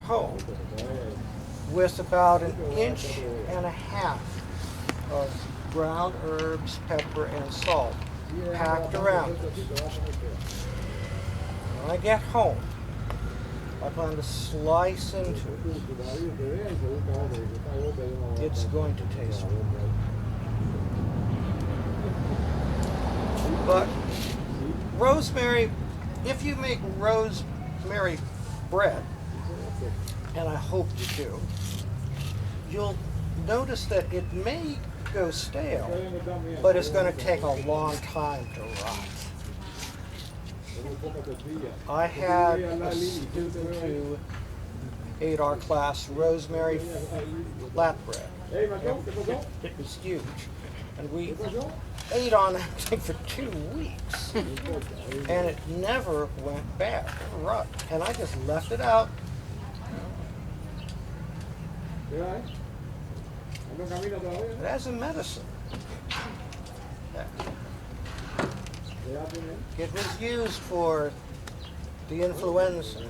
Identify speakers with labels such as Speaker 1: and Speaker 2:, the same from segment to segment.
Speaker 1: home with about 1.5 inches of ground herbs, pepper, and salt packed around it. When I get home, I plan to slice into it. It's going to taste good. But rosemary, if you make rosemary bread, and I hope you do, you'll notice that it may go stale, but it's going to take a long time to rot. I had a student who ate our class rosemary flatbread. It was huge. And we ate on that thing for 2 weeks. And it never went bad, never rot. And I just left it out. It has a medicine. It was used for the influenza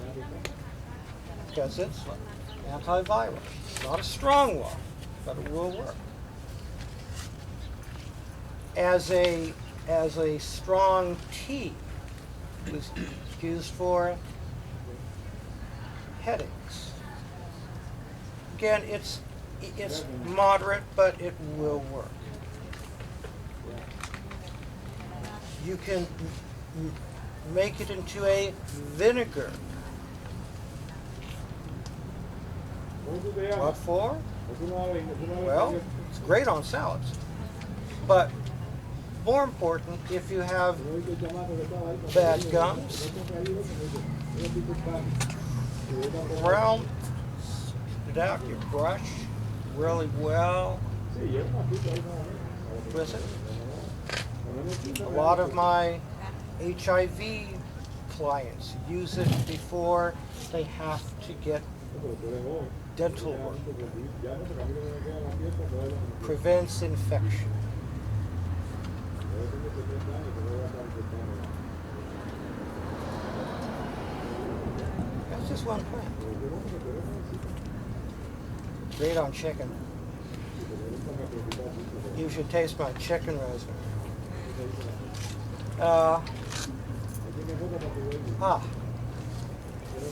Speaker 1: because it's antiviral. Not a strong one, but it will work. As a strong tea, it was used for headaches. Again, it's moderate, but it will work. You can make it into a vinegar. What for? Well, it's great on salads. But more important, if you have bad gums, round it out, you brush really well with it. A lot of my HIV clients use it before they have to get dental work. Prevents infection. That's just one plant. Great on chicken. You should taste my chicken rosemary.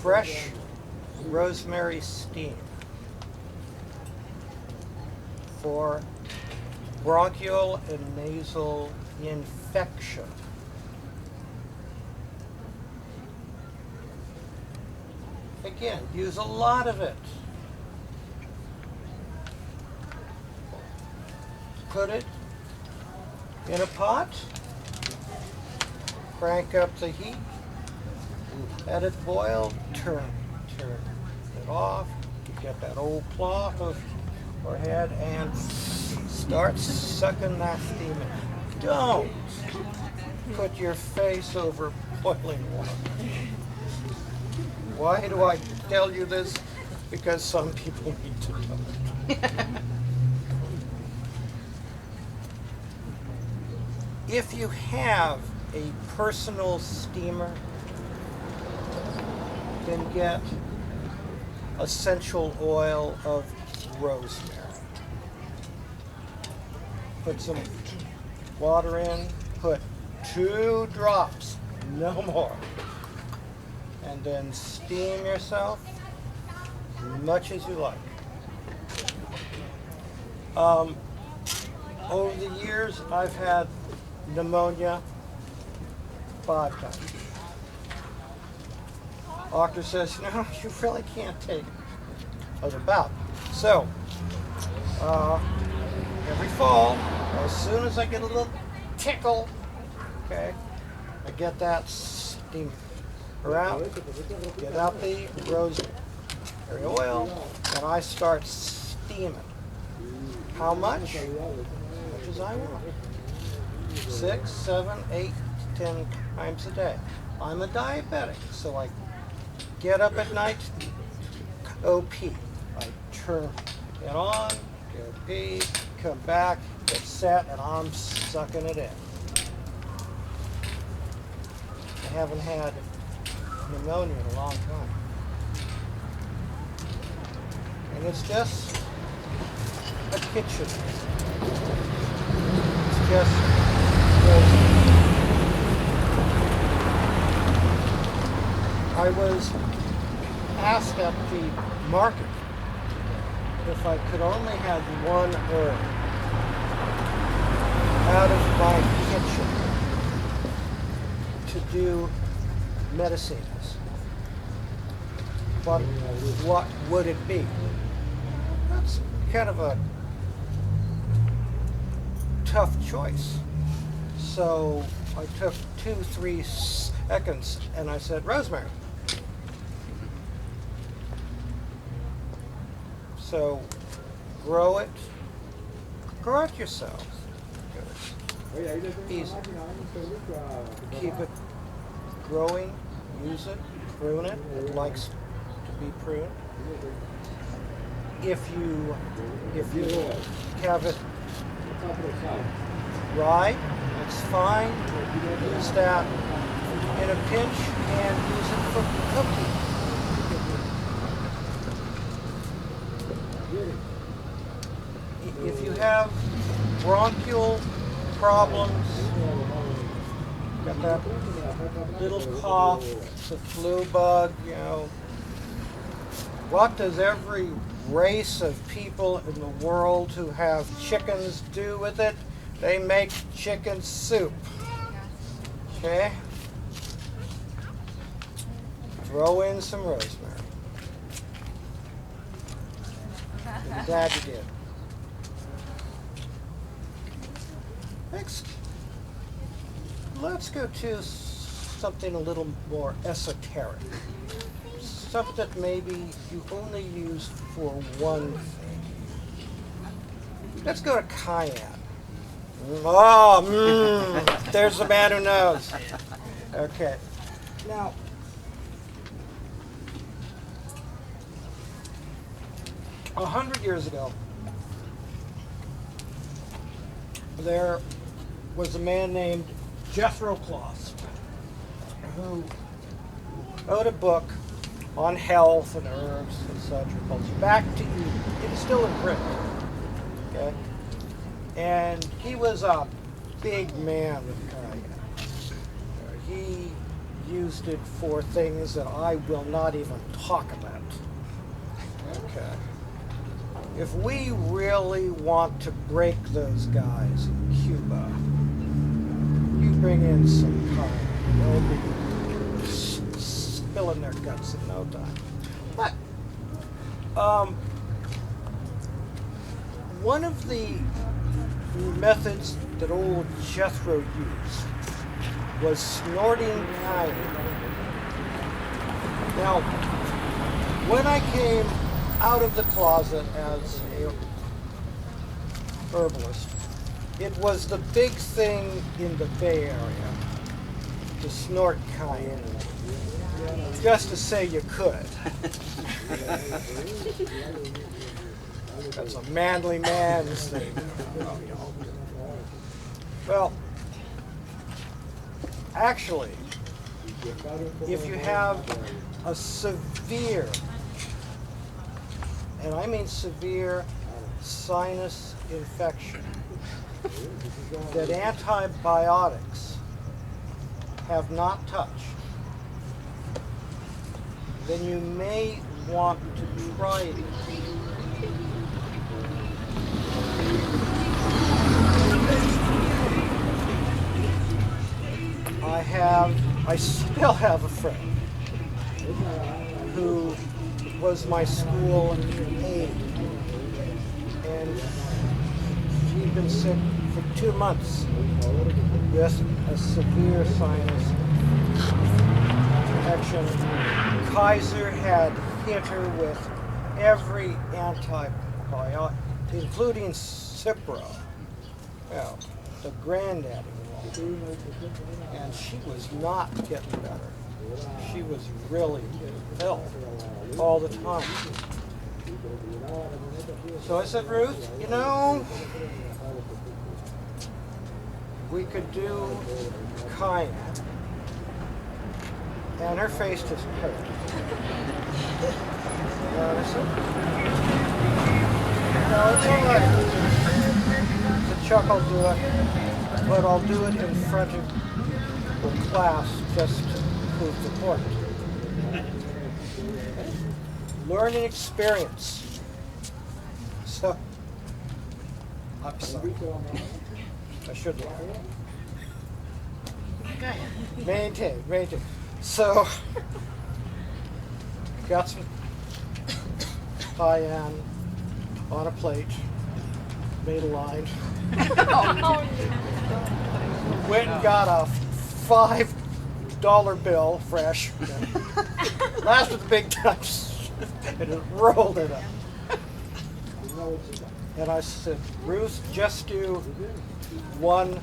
Speaker 1: Fresh rosemary steam for bronchial and nasal infection. Again, use a lot of it. Put it in a pot, crank up the heat, let it boil, turn it off, you get that old cloth over your head and start sucking that steam in. Don't put your face over boiling water. Why do I tell you this? Because some people need to know it. If you have a personal steamer, then get essential oil of rosemary. Put some water in, put 2 drops, no more. And then steam yourself as much as you like. Over the years, I've had pneumonia 5 times. Doctor says, no, you really can't take a bout. So, every fall, as soon as I get a little tickle, okay, I get that steam around, get out the rosemary oil, and I start steaming. How much? As much as I want. 6, 7, 8, 10 times a day. I'm a diabetic, so I get up at night, go pee. I turn it on, go pee, come back, get set, and I'm sucking it in. I haven't had pneumonia in a long time. And it's just a kitchen. It's just rosemary. I was asked at the market if I could only have one herb out of my kitchen to do medicines. But what would it be? That's kind of a tough choice. So I took 2-3 seconds and I said rosemary. So grow it yourself. It's easy. Keep it growing, use it, prune it. It likes to be pruned. If you have it dry, it's fine. Use that in a pinch and use it for cooking. If you have bronchial problems, got that little cough, the flu bug, what does every race of people in the world who have chickens do with it? They make chicken soup. Okay? Throw in some rosemary. I'm glad you did. Next, let's go to something a little more esoteric. Stuff that maybe you only use for one thing. Let's go to Cayenne. There's a man who knows. Okay. Now, a 100 years ago, there was a man named Jethro Kloss who wrote a book on health and herbs and such called Back to Eden. It is still in print. Okay? And he was a big man with Cayenne. He used it for things that I will not even talk about. Okay. If we really want to break those guys in Cuba, you bring in some Cayenne. They'll be spilling their guts in no time. But one of the methods that old Jethro used was snorting Cayenne. Now, when I came out of the closet as a herbalist, it was the big thing in the Bay Area to snort Cayenne. Just to say you could. That's a manly man's thing. Well, actually, if you have a severe, and I mean severe, sinus infection that antibiotics have not touched, then you may want to try it. I still have a friend who was my school aide, and she'd been sick for 2 months with a severe sinus infection. Kaiser had hit her with every antibiotic, including Cipro, the granddaddy of all. And she was not getting better. She was really ill all the time. So I said, Ruth, we could do Cayenne. and her face just hurt. And I said, no, it's all right. I said, Chuck, I'll do it, but I'll do it in front of the class just to prove the point. Learning experience. So, I'm sorry. I should laugh. Maintain. So, got some cayenne on a plate, made a line. Went and got a $5 bill, fresh. Last with the big touch. And it rolled it up. And I said, Ruth, just do one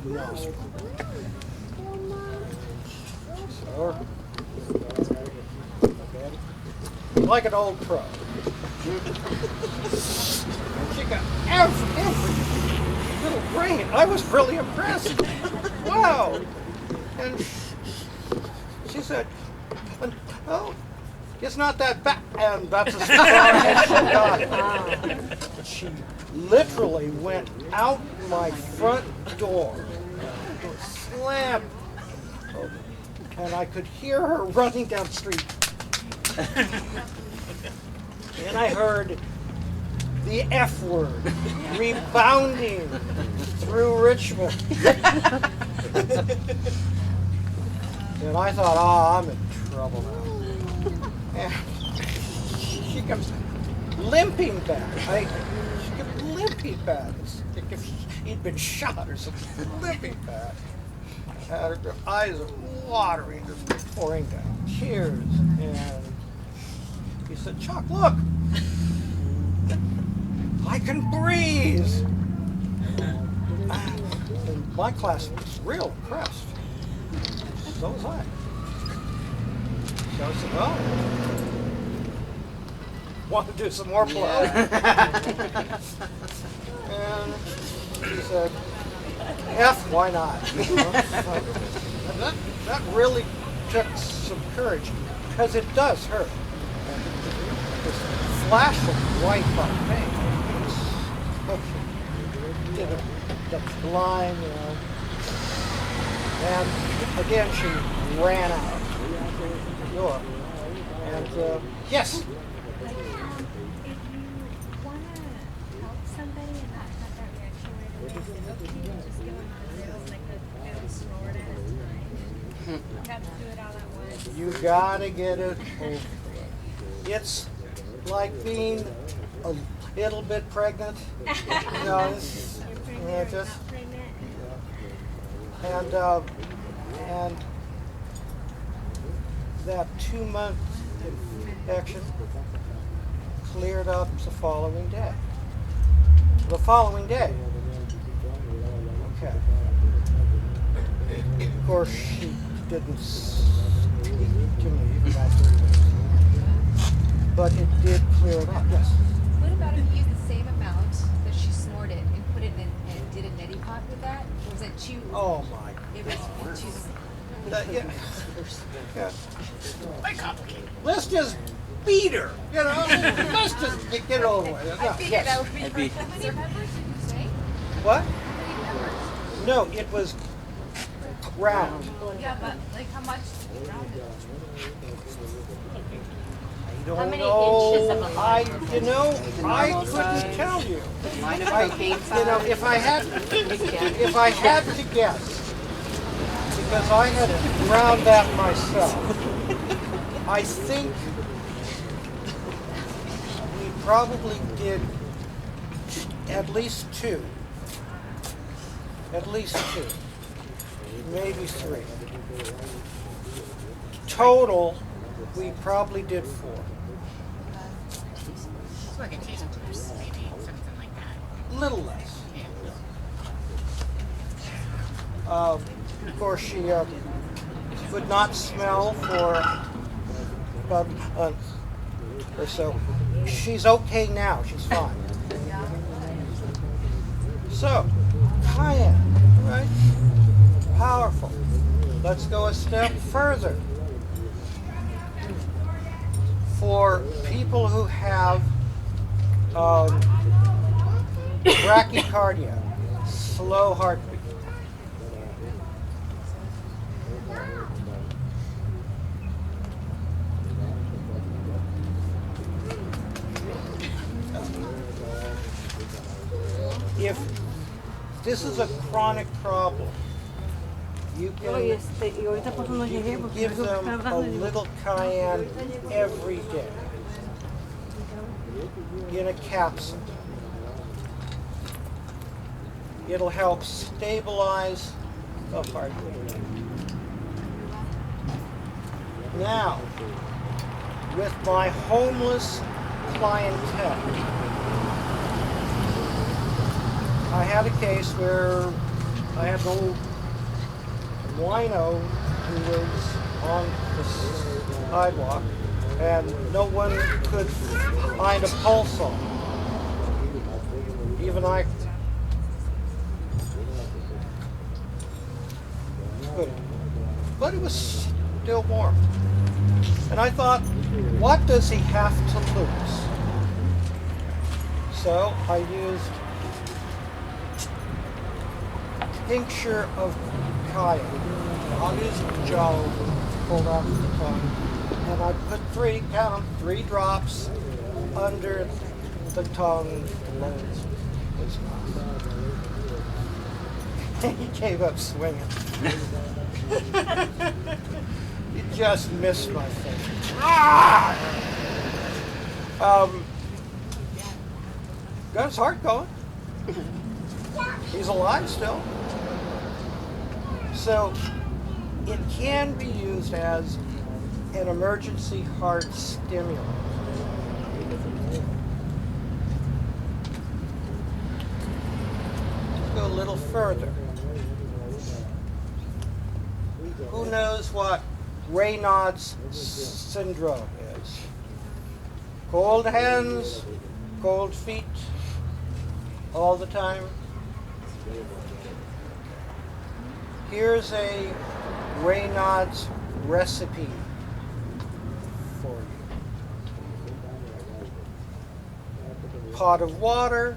Speaker 1: nostril. So, like an old pro. She got every little grain. I was really impressed. Wow. And she said, oh, it's not that bad. And that's as far as she got. She literally went out my front door, slammed, and I could hear her running down the street. And I heard the F word rebounding through Richmond. And I thought, oh, I'm in trouble now. And she comes limping back. She kept limping back. It's like if he'd been shot or something. Limping back. Her eyes are watering, just pouring down tears. And he said, Chuck, look. I can breathe. And my class was real impressed. So was I. So I said, well, want to do some more play? And he said, F, why not? And that really took some courage, because it does hurt. And this flash of white on me, it's blind, you know. And again, she ran out the door. And yes.
Speaker 2: If you want to help somebody and not have that reaction right away, is it okay to just go on pills like a really snort at a time? You have to do it all at once.
Speaker 1: You gotta get it over. It's like being a little bit pregnant. You know, it's,
Speaker 2: You're
Speaker 1: you know, just,
Speaker 2: not pregnant.
Speaker 1: and that 2-month infection cleared up the following day. Okay. Of course, she didn't speak to me for about 3 days. But it did clear it up, yes.
Speaker 3: What about if you used the same amount that she snorted and put it in and did a neti pot with that? Or was it too?
Speaker 1: Oh my.
Speaker 3: It was too.
Speaker 1: Yeah. Let's just beat her, you know. Let's just get it over with.
Speaker 3: I figured that would be.
Speaker 4: I'd be-
Speaker 3: How many peppers did you say?
Speaker 1: What?
Speaker 3: 3 peppers.
Speaker 1: No, it was round.
Speaker 3: Yeah, but like how much?
Speaker 1: I don't
Speaker 5: How many
Speaker 1: know.
Speaker 5: inches of a line?
Speaker 1: I couldn't tell you.
Speaker 5: Line of
Speaker 1: I,
Speaker 5: cocaine
Speaker 1: if I had to guess, because I had ground that myself, I think we probably did at least two, maybe 3. Total, we probably did 4.
Speaker 5: It's like a teaspoon, maybe something like that.
Speaker 1: Little less.
Speaker 5: Yeah.
Speaker 1: Of course, she would not smell for about a month or so. She's okay now. She's fine. So, cayenne, right? Powerful. Let's go a step further. for people who have brachycardia, slow heartbeat. If this is a chronic problem, you
Speaker 4: Oye,
Speaker 1: can
Speaker 4: y ahorita por eso no llegué porque
Speaker 1: give
Speaker 4: me
Speaker 1: them a little cayenne every day in a capsule. It'll help stabilize the heart rate. Now, with my homeless clientele, I had a case where I had an old wino who was on the sidewalk and no one could find a pulse on him. Even I couldn't. But it was still warm. And I thought, what does he have to lose? So I used tincture of cayenne. I'll use gel pulled out of the tongue. And I put three drops under the tongue below his mouth. He gave up swinging. He just missed my face. Got his heart going. He's alive still. So it can be used as an emergency heart stimulant. Let's go a little further. Who knows what Raynaud's syndrome is? Cold hands, cold feet, all the time. Here's a Raynaud's recipe for you. Pot of water,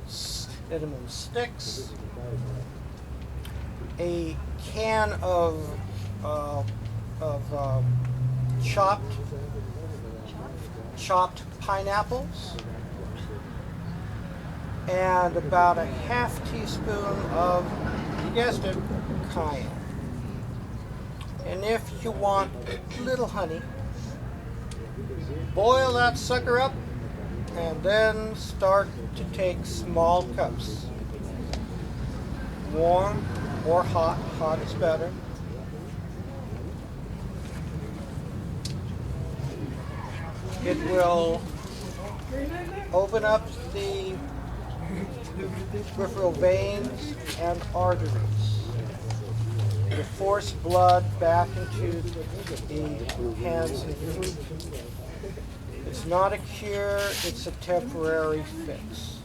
Speaker 1: cinnamon sticks, a can of chopped pineapples, and about a half teaspoon of, you guessed it, cayenne. And if you want a little honey, boil that sucker up and then start to take small cups. Warm or hot, hot is better. It will open up the peripheral veins and arteries. It will force blood back into the hands and feet. It's not a cure, it's a temporary fix.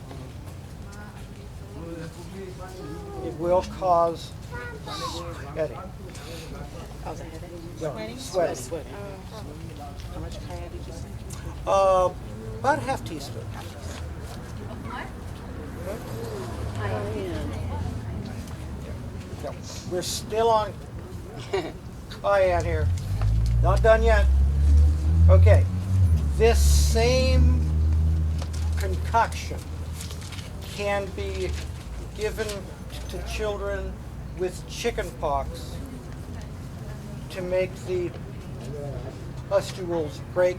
Speaker 1: It will cause sweating.
Speaker 5: Cause a headache?
Speaker 1: No, sweating.
Speaker 5: How much cayenne did you say?
Speaker 1: About a half teaspoon. Yeah, we're still on cayenne here. Not done yet. Okay. This same concoction can be given to children with chicken pox to make the pustules break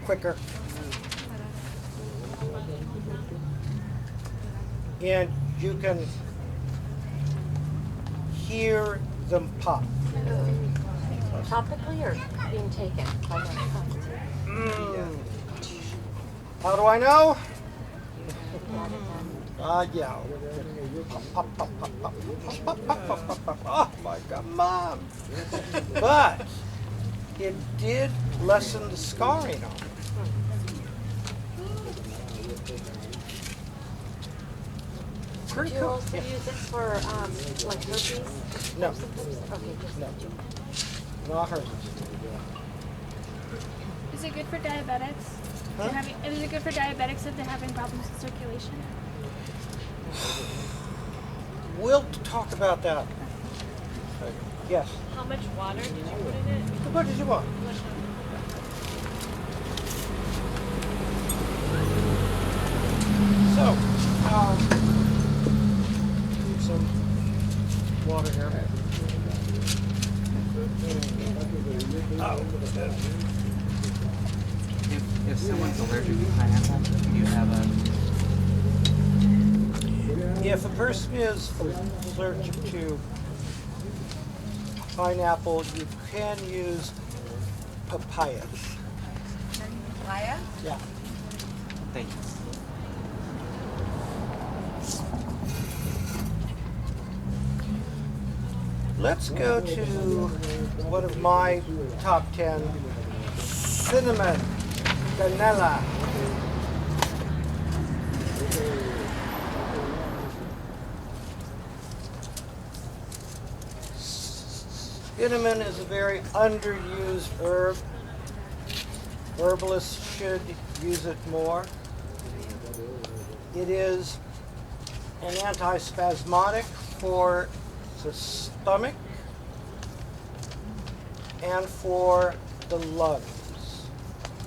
Speaker 1: quicker. And you can hear them pop.
Speaker 6: Topically or being taken?
Speaker 1: How do I know? Yeah. Oh my God, Mom! But it did lessen the scarring on it.
Speaker 6: Do you also use it for like herpes?
Speaker 1: No.
Speaker 6: Okay, just
Speaker 1: No. Not hers.
Speaker 5: Is
Speaker 2: Is it good for diabetics?
Speaker 1: Huh?
Speaker 2: Is it good for diabetics if they're having problems with circulation?
Speaker 1: We'll talk about that. Yes.
Speaker 6: How much water did you put in it?
Speaker 1: How much did you want? So, need some water here.
Speaker 4: If someone's allergic to pineapple, do you have a...
Speaker 1: If a person is allergic to pineapple, you can use papayas.
Speaker 3: Maya?
Speaker 1: Yeah.
Speaker 4: Thanks.
Speaker 1: Let's go to one of my top 10, cinnamon, vanilla. Cinnamon is a very underused herb. Herbalists should use it more. It is an antispasmodic for the stomach and for the lungs,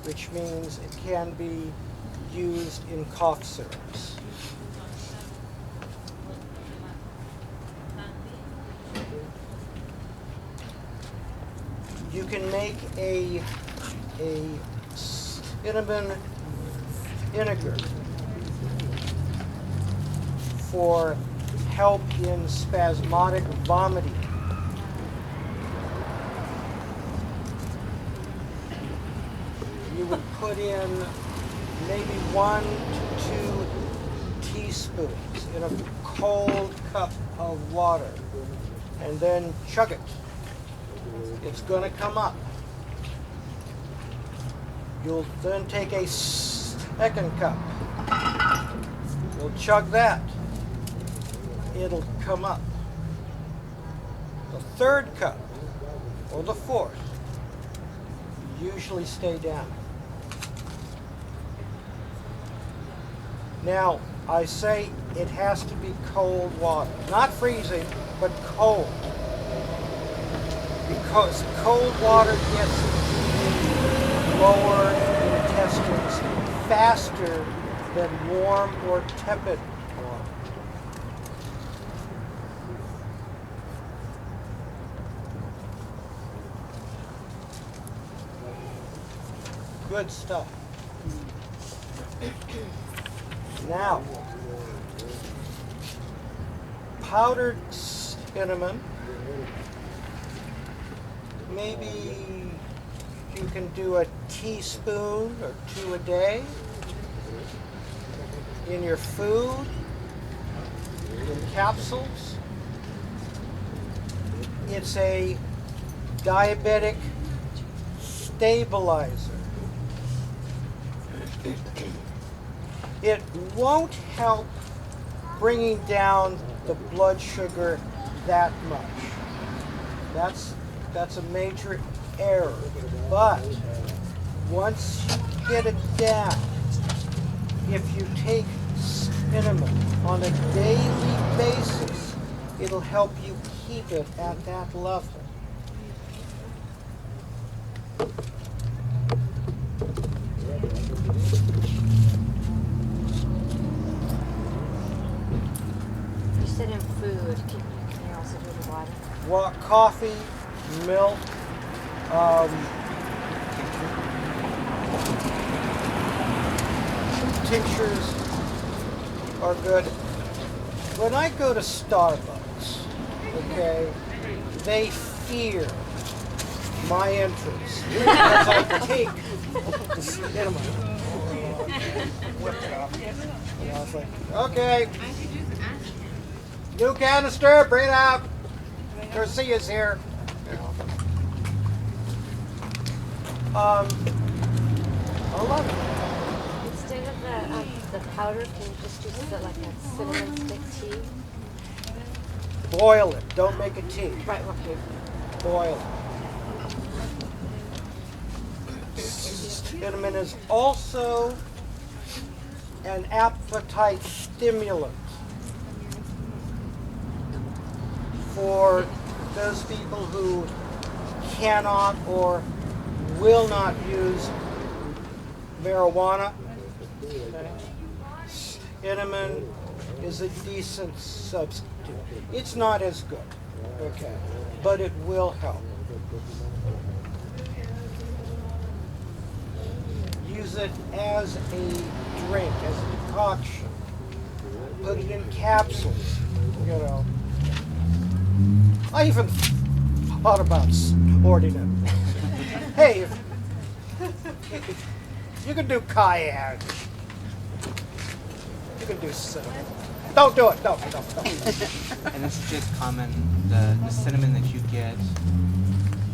Speaker 1: which means it can be used in cough syrups. You can make a cinnamon vinegar for help in spasmodic vomiting. You would put in maybe 1 to 2 teaspoons in a cold cup of water and then chug it. It's going to come up. You'll then take a second cup. You'll chug that. It'll come up. The third cup, or the fourth, usually stay down. Now, I say it has to be cold water. Not freezing, but cold. Because cold water gets into lower intestines faster than warm or tepid water. Good stuff. Now, powdered cinnamon. Maybe you can do a teaspoon or 2 a day in your food, in capsules. It's a diabetic stabilizer. It won't help bringing down the blood sugar that much. That's a major error. But once you get it down, if you take cinnamon on a daily basis, it'll help you keep it at that level.
Speaker 6: You said in food. Can you also do the water?
Speaker 1: Coffee, milk, tinctures are good. When I go to Starbucks, okay, they fear my entrance because I take the cinnamon. Whip it up. And I was like, okay, new canister, bring it out. Garcia's here. I love it.
Speaker 6: Instead of the powder, can you just use like a cinnamon stick tea?
Speaker 1: Boil it. Don't make it tea.
Speaker 6: Right, okay.
Speaker 1: Boil it. cinnamon is also an appetite stimulant for those people who cannot or will not use marijuana. Okay. Cinnamon is a decent substitute. It's not as good, okay, but it will help. Use it as a drink, as a decoction. Put it in capsules, you know. I even thought about snorting it. Hey, if you can do Cayenne, you can do cinnamon. Don't do it. Don't.
Speaker 4: And this is just common, the cinnamon that you get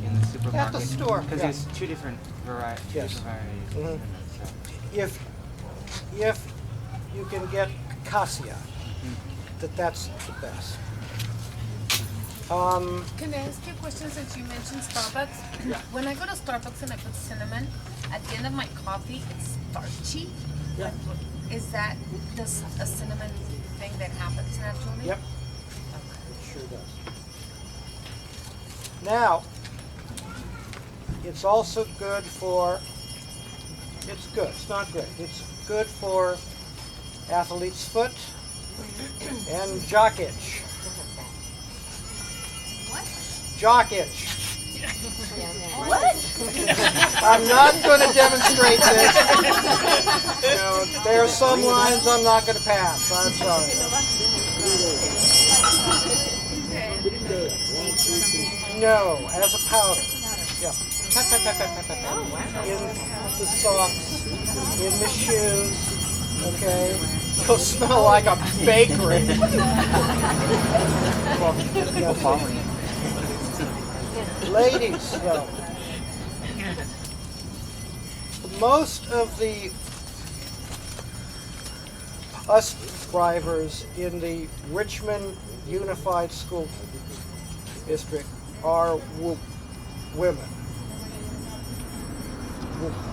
Speaker 4: in the supermarket.
Speaker 1: At the store,
Speaker 4: Because
Speaker 1: yeah.
Speaker 4: there's two different varieties.
Speaker 1: Yes.
Speaker 4: Of
Speaker 1: Mhm.
Speaker 4: cinnamon, so.
Speaker 1: If you can get Garcia, that's the best.
Speaker 7: Can I ask you a question since you mentioned Starbucks?
Speaker 1: Yeah.
Speaker 7: When I go to Starbucks and I put cinnamon, at the end of my coffee, it's starchy.
Speaker 1: Yeah.
Speaker 7: Is that just a cinnamon thing that happens naturally?
Speaker 1: Yep. It sure does. Now, it's also good for, it's good, it's not great, it's good for athlete's foot and jock itch.
Speaker 3: What?
Speaker 1: Jock itch. I'm not going to demonstrate this. You know, there are some lines I'm not going to pass. I'm sorry. No, as a powder. Yeah. In the socks, in the shoes. Okay. It'll smell like a bakery. Well,
Speaker 4: People following it.
Speaker 1: ladies, though, most of the bus drivers in the Richmond Unified School District are women.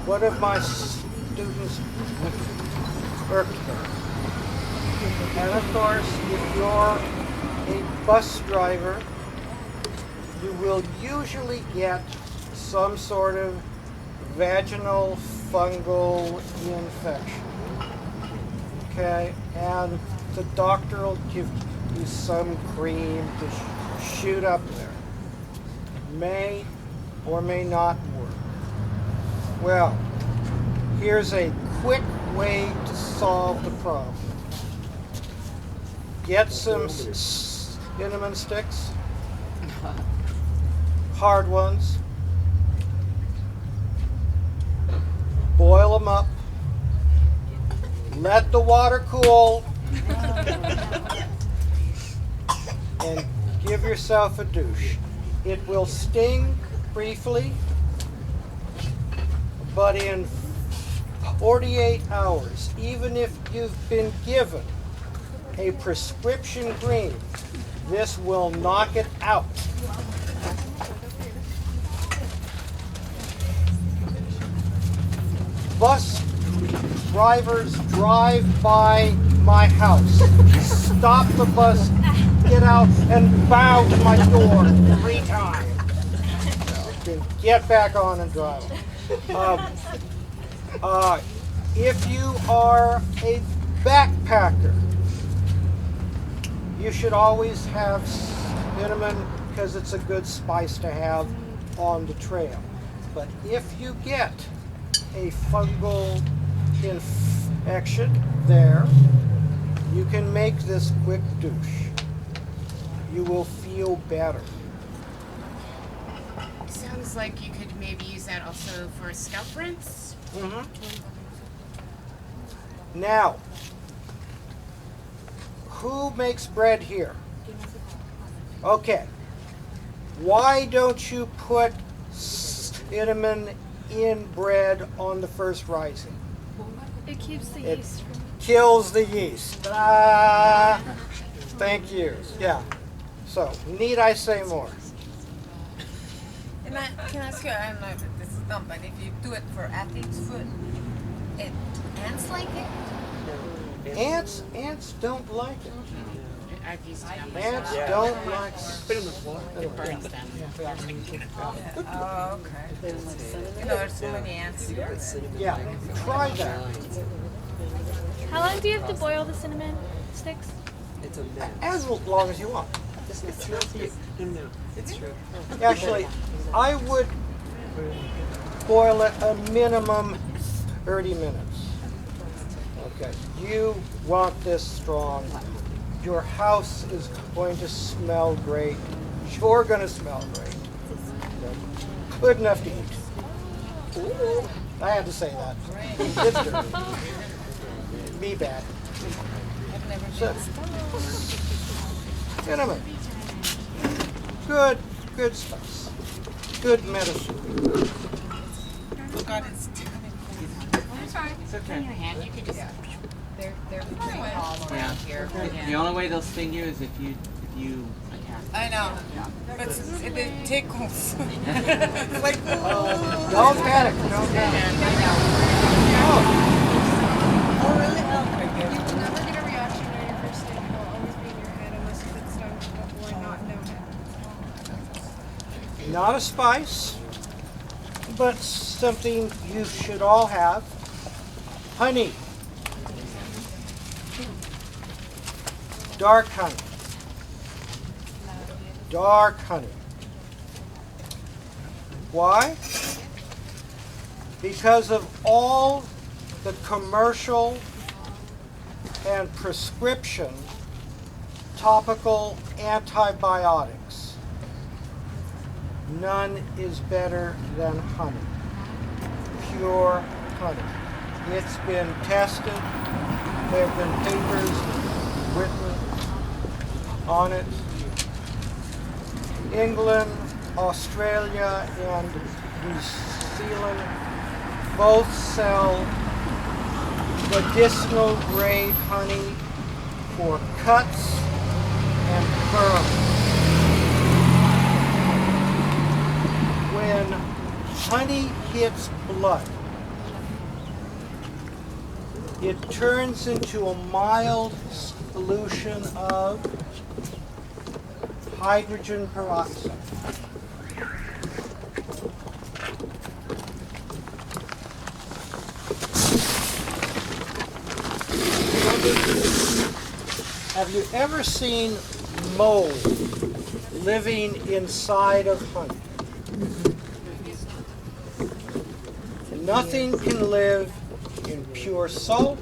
Speaker 1: One of my students worked there. And of course, if you're a bus driver, you will usually get some sort of vaginal fungal infection. Okay, and the doctor will give you some cream to shoot up there. May or may not work. Well, here's a quick way to solve the problem. Get some cinnamon sticks. Hard ones. Boil them up. Let the water cool. And give yourself a douche. It will sting briefly, but in 48 hours, even if you've been given a prescription cream, this will knock it out. Bus drivers drive by my house, stop the bus, get out, and bow to my door 3 times. Then get back on and drive. If you are a backpacker, you should always have cinnamon because it's a good spice to have on the trail. But if you get a fungal infection there, you can make this quick douche. You will feel better.
Speaker 8: Sounds like you could maybe use that also for scalp rinse.
Speaker 1: Now, who makes bread here? Okay. Why don't you put cinnamon in bread on the first rising?
Speaker 2: It keeps the
Speaker 1: It
Speaker 2: yeast from.
Speaker 1: kills the yeast. Thank you. Yeah. So, need I say more?
Speaker 7: And can I ask you, I don't know if this is dumb, but if you do it for athlete's foot, ants like it?
Speaker 1: Ants don't like it.
Speaker 8: I've used it on
Speaker 1: Ants
Speaker 8: myself.
Speaker 1: don't like
Speaker 5: Put it on the floor.
Speaker 8: It burns them.
Speaker 7: Oh, okay. You know, there's so many ants here.
Speaker 1: Yeah, try that.
Speaker 2: How long do you have to boil the cinnamon sticks?
Speaker 1: As long as you want.
Speaker 5: No, it's true.
Speaker 1: Actually, I would boil it a minimum 30 minutes. Okay, you want this strong. Your house is going to smell great. You're going to smell great. Okay. Good enough to eat. I had to say that. It's dirty. Be bad. So, cinnamon. Good spice. Good medicine.
Speaker 8: God, it's
Speaker 4: It's okay.
Speaker 8: your hand. You could just.
Speaker 3: They're pretty all around
Speaker 4: Yeah.
Speaker 3: here.
Speaker 4: The only way they'll sting you is if you attack.
Speaker 7: I know. But it tickles. It's like,
Speaker 1: Don't panic. Don't panic.
Speaker 2: You will never get a reaction on your first stick. It'll always be in your head unless you've been stung before, not known it.
Speaker 1: Not a spice, but something you should all have. Honey. Dark honey. Dark honey. Why? Because of all the commercial and prescription topical antibiotics. None is better than honey. Pure honey. It's been tested. There have been papers written on it. England, Australia, and New Zealand both sell medicinal grade honey for cuts and burns. When honey hits blood, it turns into a mild solution of hydrogen peroxide. Have you ever seen mold living inside of honey? Nothing can live in pure salt.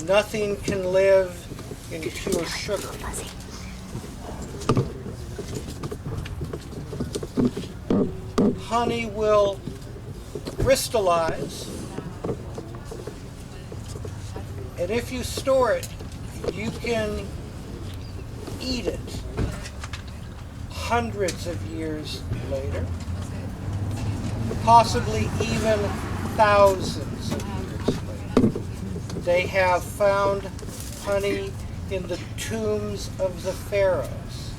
Speaker 1: Nothing can live in pure sugar. Honey will crystallize, and if you store it, you can eat it hundreds of years later, possibly even thousands of years later. They have found honey in the tombs of the pharaohs,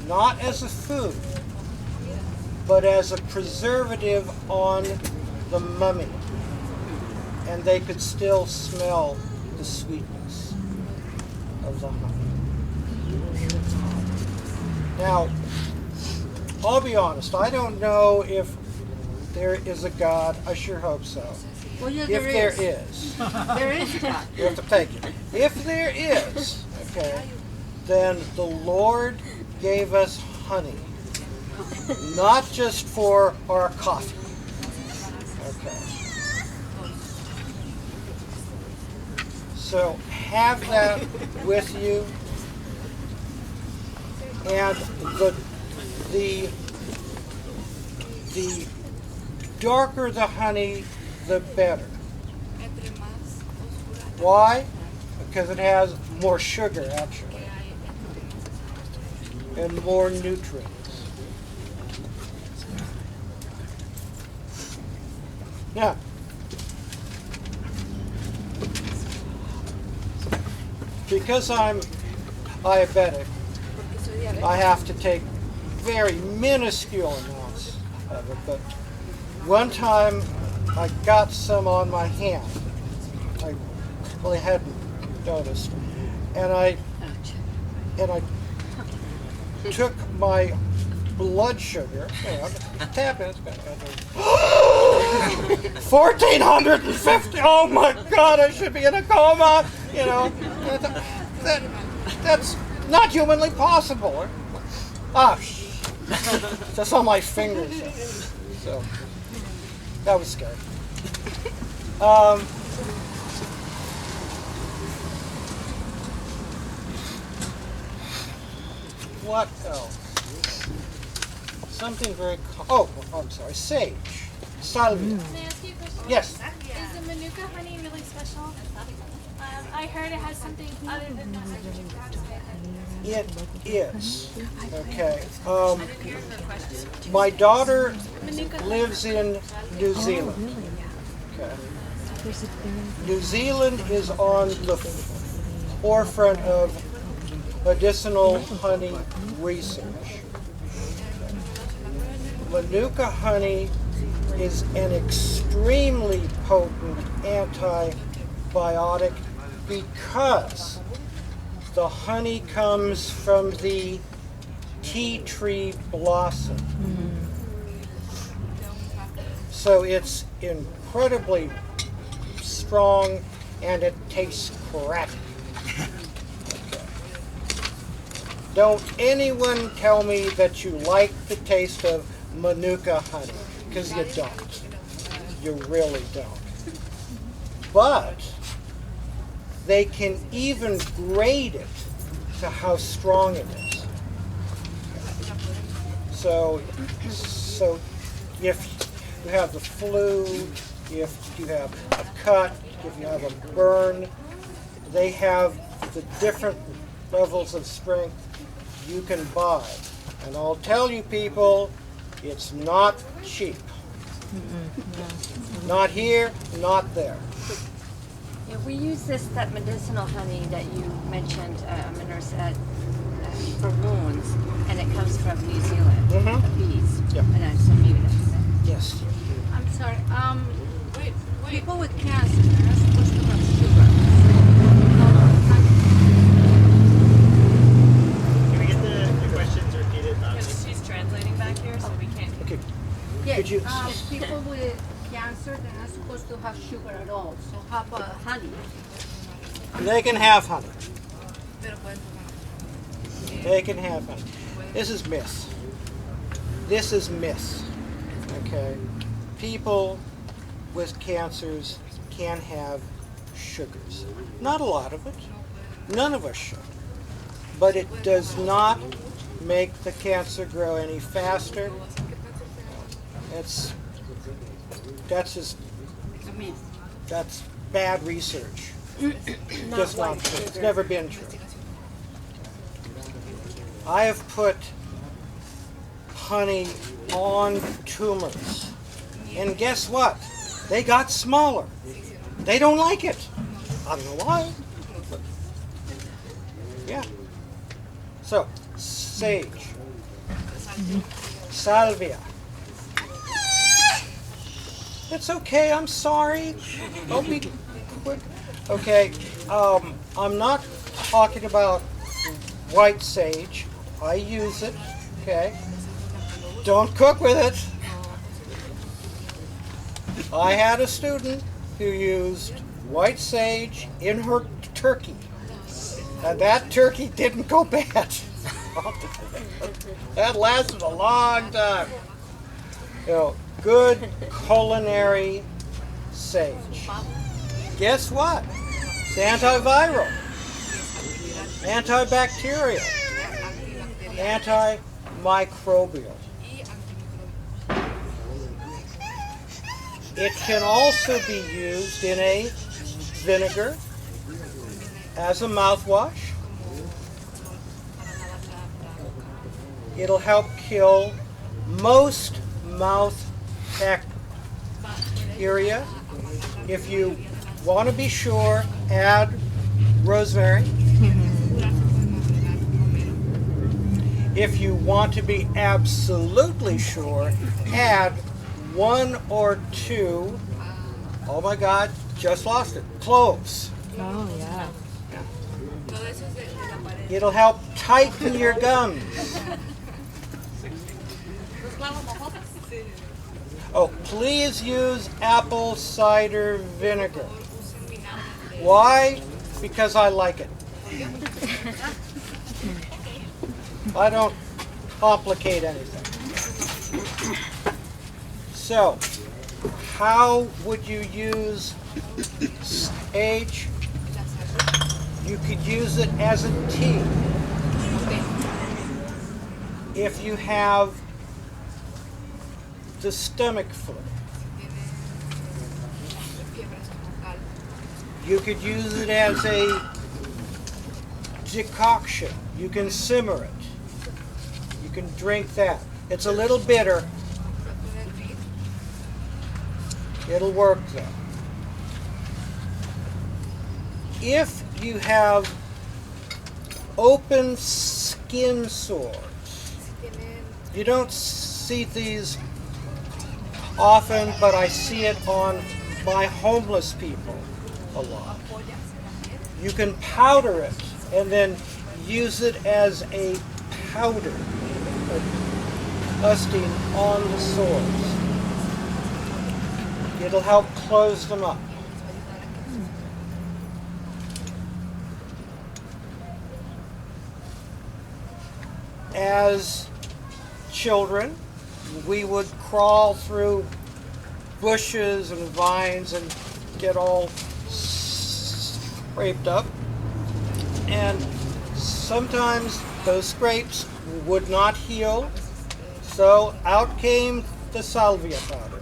Speaker 1: not as a food, but as a preservative on the mummy. And they could still smell the sweetness of the honey. Now, I'll be honest, I don't know if there is a God. I sure hope so.
Speaker 6: Well, yeah,
Speaker 1: If there is.
Speaker 6: There is a God.
Speaker 1: You have to take it. If there is, okay, then the Lord gave us honey, not just for our coffee. Okay. So have that with you, and the darker the honey, the better. Why? Because it has more sugar, actually, and more nutrients. Now, because I'm diabetic, I have to take very minuscule amounts of it, but one time I got some on my hand. I really hadn't noticed, and I took my blood sugar, tap it, 1,450. Oh my God, I should be in a coma. That's not humanly possible. Just on my fingers. So that was scary. What else? Something very. I'm sorry. Sage, salvia.
Speaker 2: Can I ask you a question?
Speaker 1: Yes.
Speaker 2: Is the Manuka honey really special? I heard it has something other than the nitrogen peroxide.
Speaker 1: It is. Okay. My daughter lives in New Zealand. Okay. New Zealand is on the forefront of medicinal honey research. Manuka honey is an extremely potent antibiotic because the honey comes from the tea tree blossom. So it's incredibly strong and it tastes crappy. Don't anyone tell me that you like the taste of Manuka honey, because you don't. You really don't. But they can even grade it to how strong it is. So if you have the flu, if you have a cut, if you have a burn, they have the different levels of strength you can buy. And I'll tell you people, it's not cheap. Not here, not there.
Speaker 6: Yeah, we use that medicinal honey that you mentioned, Nurse, for wounds, and it comes from New Zealand, the bees.
Speaker 1: Yep.
Speaker 6: And so maybe that's
Speaker 1: Yes.
Speaker 3: I'm sorry. People with cancer are supposed to have sugar.
Speaker 9: Can we get the questions repeated?
Speaker 5: She's translating back here, so we can't.
Speaker 1: Okay.
Speaker 3: Yes,
Speaker 1: Could you?
Speaker 3: people with cancer, they're not supposed to have sugar at all. So have honey.
Speaker 1: They can have honey. They can have honey. This is myth. This is myth. Okay. People with cancers can have sugars. Not a lot of it. None of us should. But it does not make the cancer grow any faster. That's bad research. Just not true. It's never been true. I have put honey on tumors. And guess what? They got smaller. They don't like it. I don't know why. But yeah. So, sage. Salvia. It's okay, I'm sorry. Don't be quick. Okay, I'm not talking about white sage. I use it, okay? Don't cook with it. I had a student who used white sage in her turkey, and that turkey didn't go bad. That lasted a long time. Good culinary sage. Guess what? It's antiviral, antibacterial, antimicrobial. It can also be used in a vinegar as a mouthwash. It'll help kill most mouth bacteria. If you want to be sure, add rosemary. If you want to be absolutely sure, add 1 or 2, oh my God, just lost it, cloves.
Speaker 3: Oh, yeah.
Speaker 1: It'll help tighten your gums. Oh, please use apple cider vinegar. Why? Because I like it. I don't complicate anything. So, how would you use sage? You could use it as a tea. If you have the stomach flu, you could use it as a decoction. You can simmer it. You can drink that. It's a little bitter. It'll work though. If you have open skin sores, you don't see these often, but I see it on my homeless people a lot. You can powder it and then use it as a powder, dusting on the sores. It'll help close them up. As children, we would crawl through bushes and vines and get all scraped up. And sometimes those scrapes would not heal, so out came the salvia powder.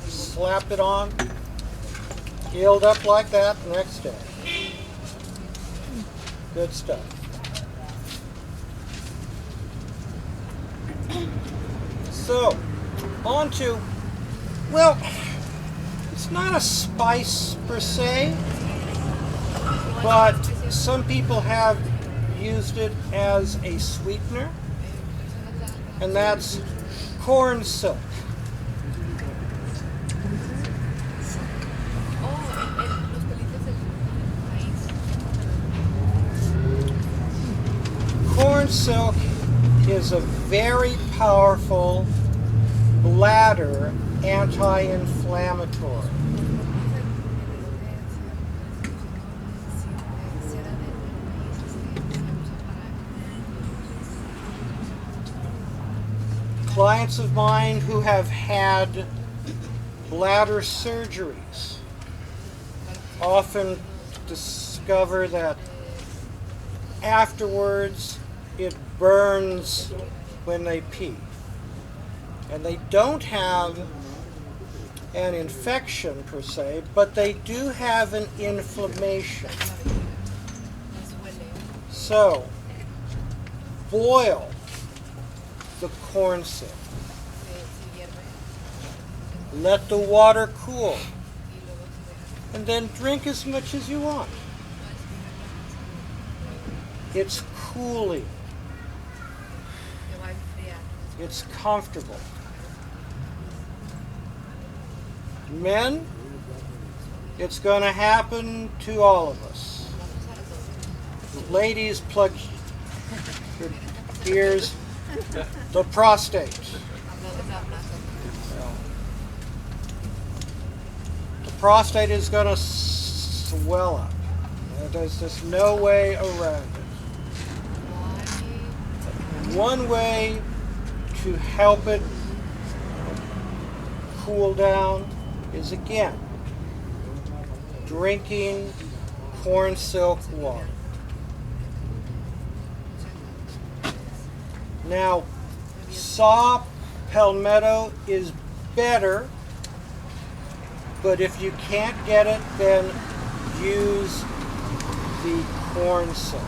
Speaker 1: Slapped it on, healed up like that the next day. Good stuff. So, on to, well, it's not a spice per se, but some people have used it as a sweetener, and that's corn silk. Corn silk is a very powerful bladder anti-inflammatory. Clients of mine who have had bladder surgeries often discover that afterwards it burns when they pee. And they don't have an infection per se, but they do have an inflammation. So, boil the corn silk. Let the water cool. And then drink as much as you want. It's cooling. It's comfortable. Men, it's going to happen to all of us. Ladies, plug your ears. The prostate. The prostate is going to swell up. There's just no way around it. One way to help it cool down is, again, drinking corn silk water. Now, saw palmetto is better, but if you can't get it, then use the corn silk.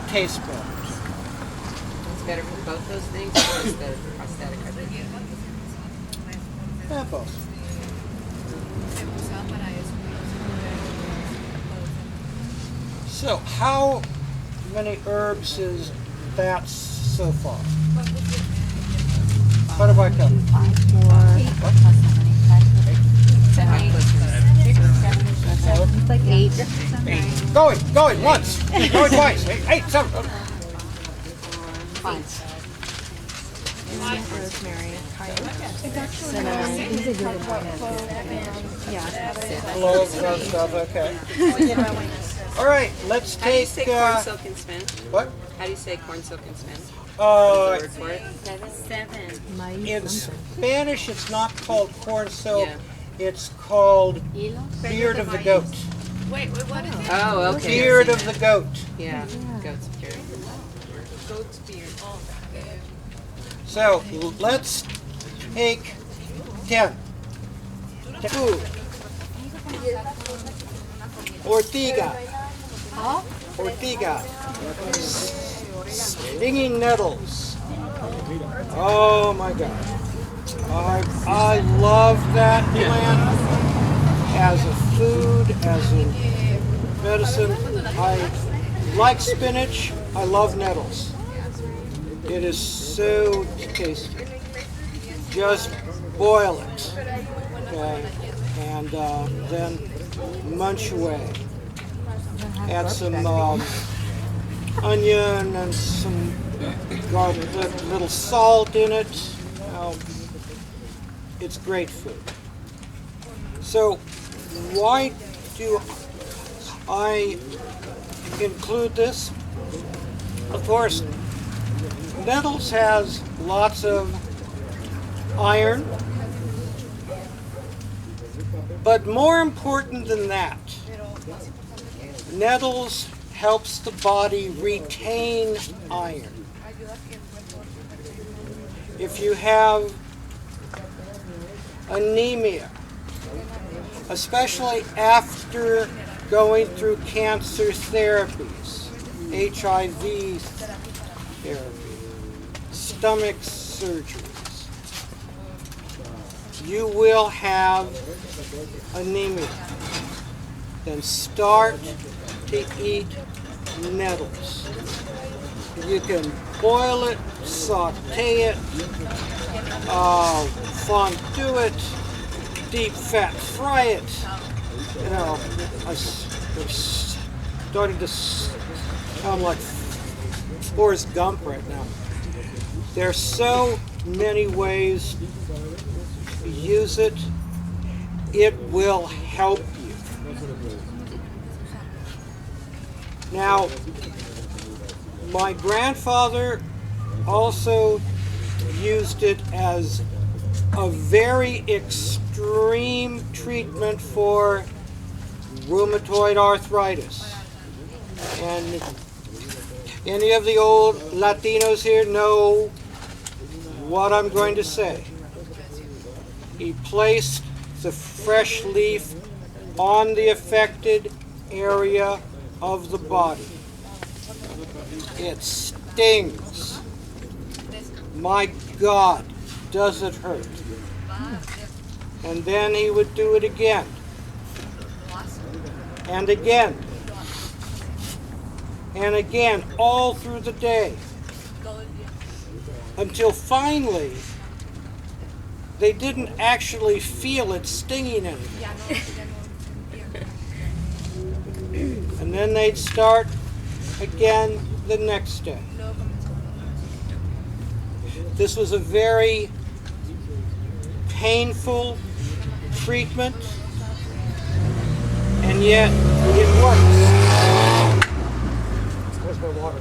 Speaker 1: Tastes better.
Speaker 10: It's better for both those things, or is the prosthetic?
Speaker 1: Yeah, both. So, how many herbs is that so far? What have I got?
Speaker 3: 8.
Speaker 1: Going once. Going twice. 8, 7.
Speaker 2: Rosemary,
Speaker 1: Cloves and other stuff, okay. All right, let's
Speaker 10: How do you
Speaker 1: take,
Speaker 10: say corn silk and spin?
Speaker 1: what?
Speaker 10: How do you say corn silk and spin?
Speaker 1: Uh,
Speaker 10: Word for it?
Speaker 1: in Spanish, it's not called corn silk.
Speaker 10: Yeah.
Speaker 1: It's called beard of the goat.
Speaker 5: Wait, what is it?
Speaker 10: Oh, okay.
Speaker 1: Beard of the goat.
Speaker 10: Yeah, goat's beard.
Speaker 5: Goat's beard. Oh,
Speaker 1: So let's take 10. Ooh. Ortiga. Ortiga. Stinging nettles. Oh my God. I love that plant as a food, as a medicine. I like spinach. I love nettles. It is so tasty. Just boil it, okay, and then munch away. Add some onion and some garlic, little salt in it. It's great food. So why do I include this? Of course, nettles has lots of iron, but more important than that, nettles helps the body retain iron. If you have anemia, especially after going through cancer therapies, HIV therapy, stomach surgeries, you will have anemia. Then start to eat nettles. You can boil it, saute it, fondue it, deep fat fry it. You know, I'm starting to sound like Forrest Gump right now. There's so many ways to use it. It will help you. Now, my grandfather also used it as a very extreme treatment for rheumatoid arthritis. And any of the old Latinos here know what I'm going to say. He placed the fresh leaf on the affected area of the body. It stings. My God, does it hurt? And then he would do it again. And again. And again, all through the day. Until finally, they didn't actually feel it stinging anymore. And then they'd start again the next day. This was a very painful treatment, and yet it works. Where's my water?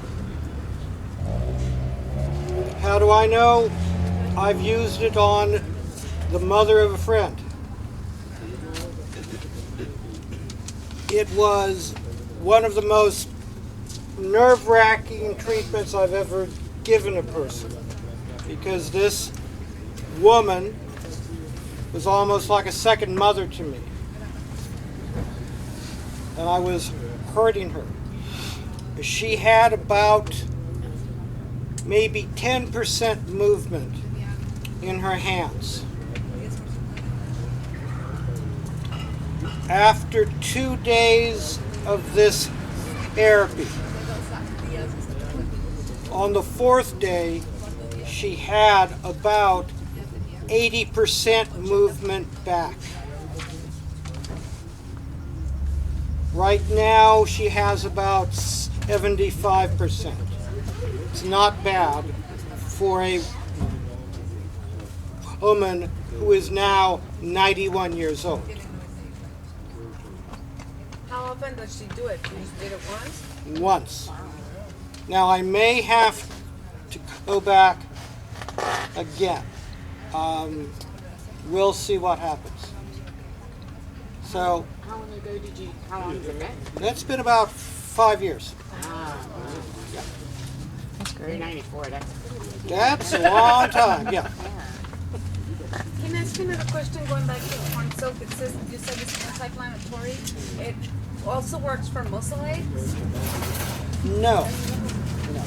Speaker 1: How do I know? I've used it on the mother of a friend. It was one of the most nerve-wracking treatments I've ever given a person, because this woman was almost like a second mother to me, and I was hurting her. She had about maybe 10% movement in her hands. After 2 days of this therapy, On the 4th day, she had about 80% movement back. Right now, she has about 75%. It's not bad for a woman who is now 91 years old.
Speaker 7: How often does she do it? She just did it once?
Speaker 1: Once. Now I may have to go back again. We'll see what happens. So
Speaker 10: How long ago did you, how long has it been?
Speaker 1: that's been about 5 years. Yeah.
Speaker 10: You're 94,
Speaker 1: That's a long time, yeah.
Speaker 5: Can I ask you another question going back to corn soap? It says, you said it's anti-inflammatory. It also works for muscle aches?
Speaker 1: No. No.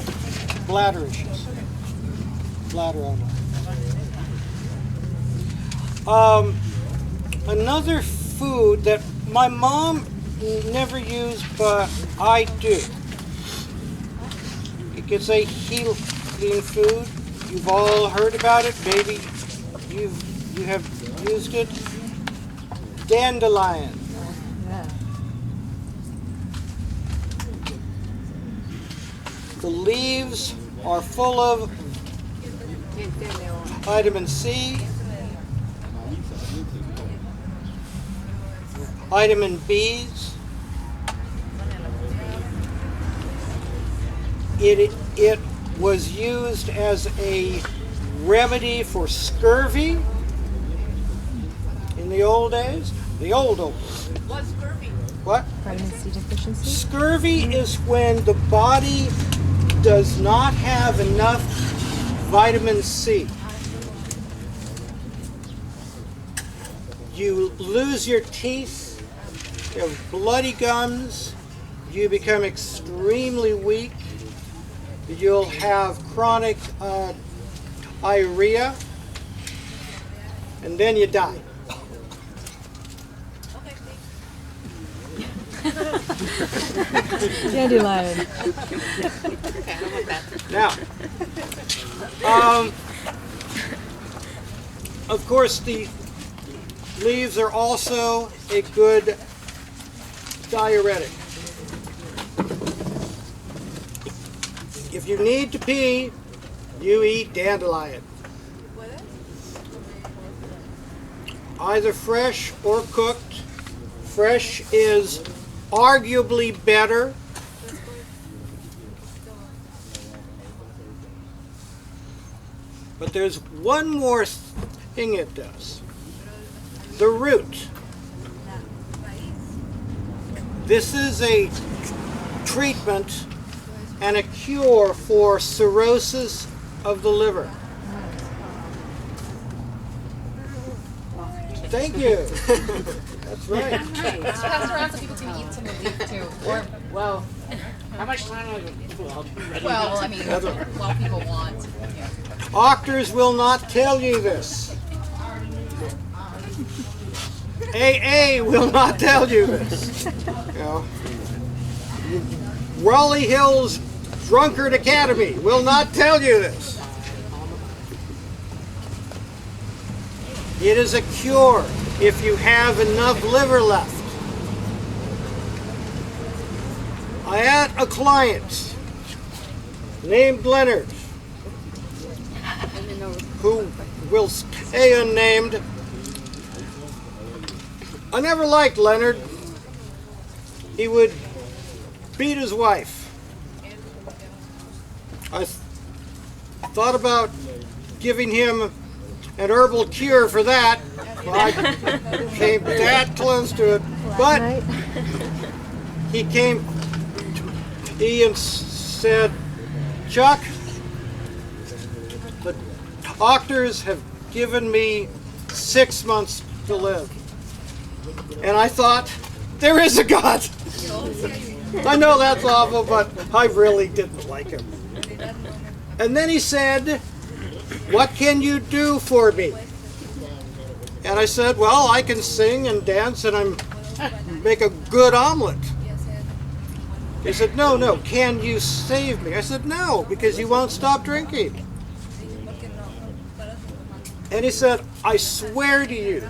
Speaker 1: Bladder issues. Bladder only. Another food that my mom never used, but I do. It's a healing food. You've all heard about it. Maybe you have used it. Dandelion. The leaves are full of vitamin C, vitamin B's. It was used as a remedy for scurvy in the old days. The old days.
Speaker 5: What's scurvy?
Speaker 1: What?
Speaker 3: Vitamin C deficiency?
Speaker 1: Scurvy is when the body does not have enough vitamin C. You lose your teeth, you have bloody gums, you become extremely weak, you'll have chronic diarrhea, and then you die.
Speaker 3: Dandelion.
Speaker 1: Now, of course, the leaves are also a good diuretic. If you need to pee, you eat dandelion. Either fresh or cooked. Fresh is arguably better. But there's one more thing it does. The root. This is a treatment and a cure for cirrhosis of the liver. Thank you. That's right.
Speaker 3: Let's pass around so people can eat some of these too. Or,
Speaker 10: Well, how much time have
Speaker 3: well, I mean, well, people want. Yeah.
Speaker 1: Doctors will not tell you this. AA will not tell you this. You know, Raleigh Hills Drunkard Academy will not tell you this. It is a cure if you have enough liver left. I had a client named Leonard who will stay unnamed. I never liked Leonard. He would beat his wife. I thought about giving him an herbal cure for that. I came that close to it. But he came to me and said, Chuck, the doctors have given me 6 months to live. And I thought, there is a God. I know that's awful, but I really didn't like him. And then he said, what can you do for me? And I said, well, I can sing and dance and make a good omelet. He said, no, can you save me? I said, no, because you won't stop drinking. And he said, I swear to you,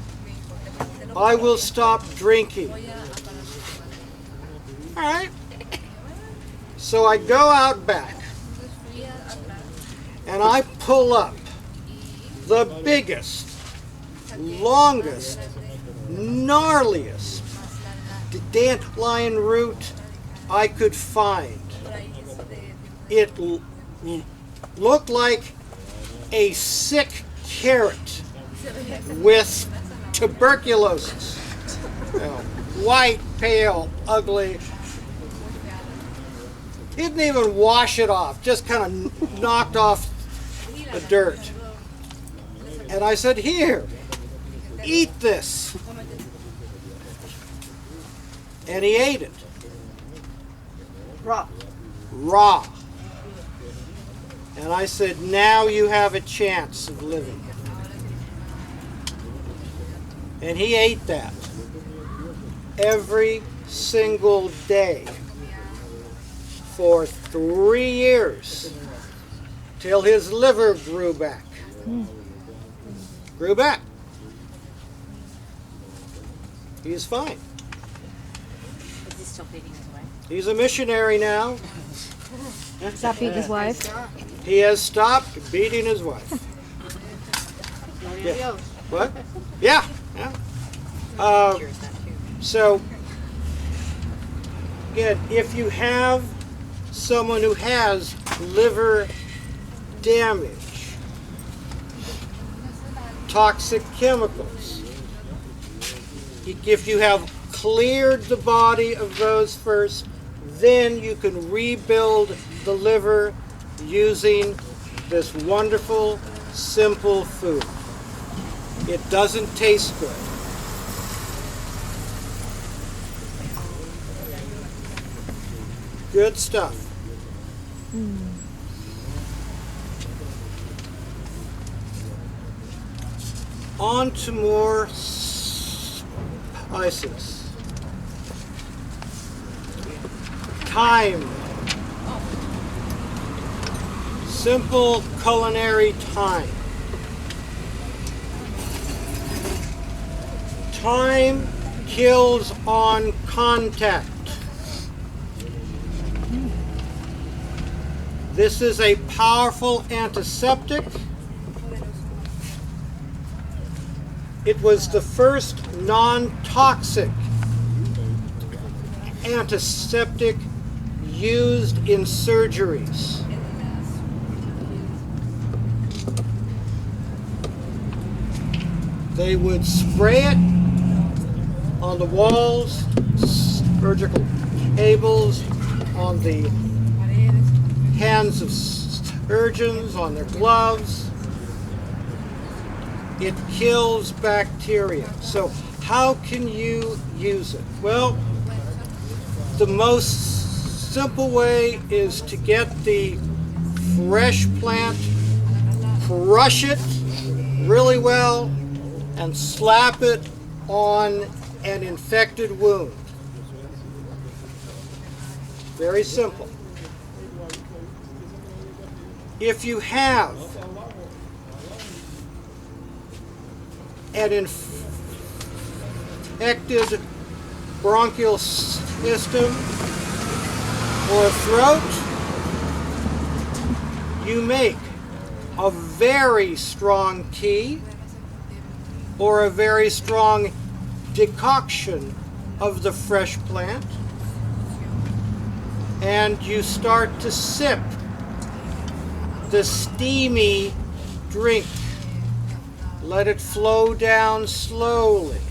Speaker 1: I will stop drinking. All right. So I go out back and I pull up the biggest, longest, gnarliest dandelion root I could find. It looked like a sick carrot with tuberculosis. You know, white, pale, ugly. He didn't even wash it off, just kind of knocked off the dirt. And I said, here, eat this. And he ate it. Raw. And I said, now you have a chance of living. And he ate that every single day for 3 years till his liver grew back. Grew back. He's fine.
Speaker 6: Is he still feeding his wife?
Speaker 1: He's a missionary now.
Speaker 2: Stop beating his wife.
Speaker 1: He has stopped beating his wife. Yeah. What? Yeah. So, again, if you have someone who has liver damage, toxic chemicals, if you have cleared the body of those first, then you can rebuild the liver using this wonderful, simple food. It doesn't taste good. Good stuff. On to more spices. Thyme. Simple culinary thyme. Thyme kills on contact. This is a powerful antiseptic. It was the first non-toxic antiseptic used in surgeries. They would spray it on the walls, surgical tables, on the hands of surgeons, on their gloves. It kills bacteria. So how can you use it? Well, the most simple way is to get the fresh plant, crush it really well, and slap it on an infected wound. Very simple. If you have an infected bronchial system or throat, you make a very strong tea or a very strong decoction of the fresh plant, and you start to sip the steamy drink. Let it flow down slowly.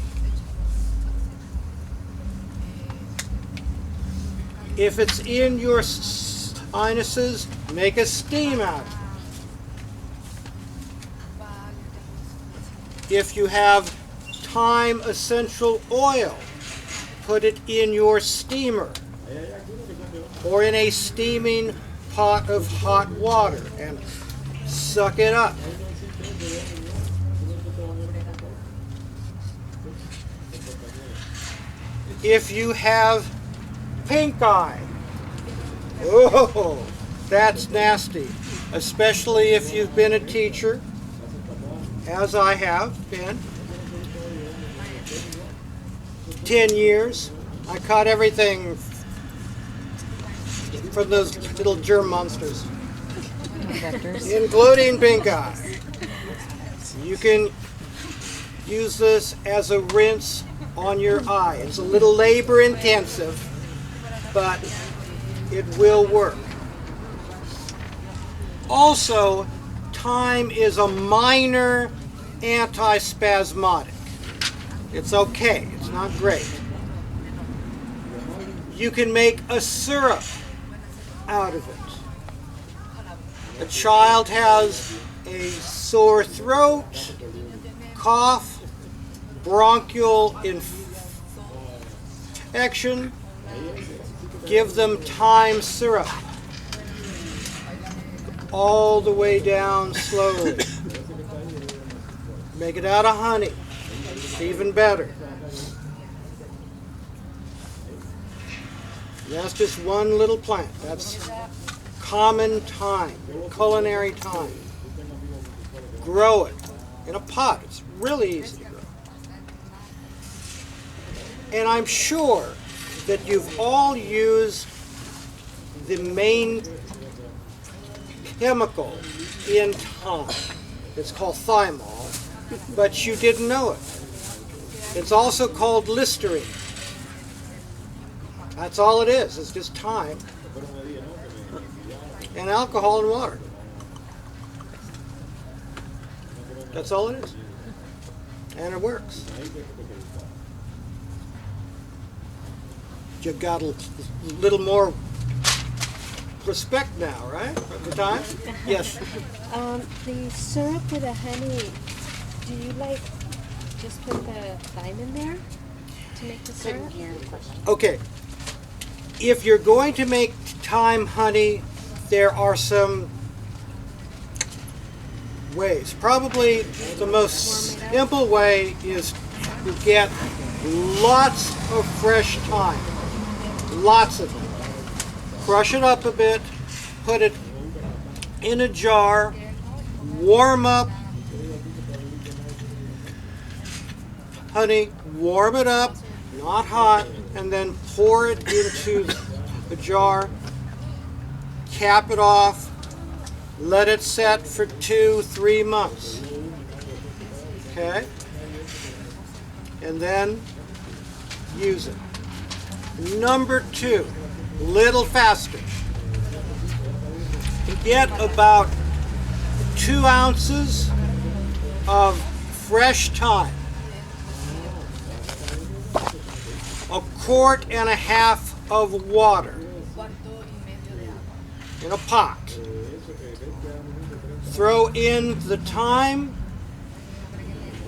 Speaker 1: If it's in your sinuses, make a steam out. If you have thyme essential oil, put it in your steamer or in a steaming pot of hot water and suck it up. If you have pink eye, Oh, that's nasty. Especially if you've been a teacher, as I have been. 10 years. I caught everything from those little germ monsters, including pink eye. You can use this as a rinse on your eye. It's a little labor intensive, but it will work. Also, thyme is a minor antispasmodic. It's okay, it's not great. You can make a syrup out of it. A child has a sore throat, cough, bronchial infection, give them thyme syrup. All the way down slowly. Make it out of honey. It's even better. That's just one little plant. That's common thyme, culinary thyme. Grow it in a pot. It's really easy to grow. And I'm sure that you've all used the main chemical in thyme. It's called thymol, but you didn't know it. It's also called Listerine. That's all it is. It's just thyme and alcohol and water. That's all it is. And it works. You got a little more respect now, right? At the time? Yes.
Speaker 2: The syrup with the honey, do you like just put the thyme in there to make the syrup?
Speaker 1: Okay. If you're going to make thyme honey, there are some ways. Probably the most simple way is to get lots of fresh thyme. Lots of it. Crush it up a bit, put it in a jar, warm up honey, warm it up, not hot, and then pour it into the jar, cap it off, let it set for 2-3 months. Okay? And then use it. Number 2. Little faster. Get about 2 ounces of fresh thyme, 1.5 quart of water in a pot. Throw in the thyme,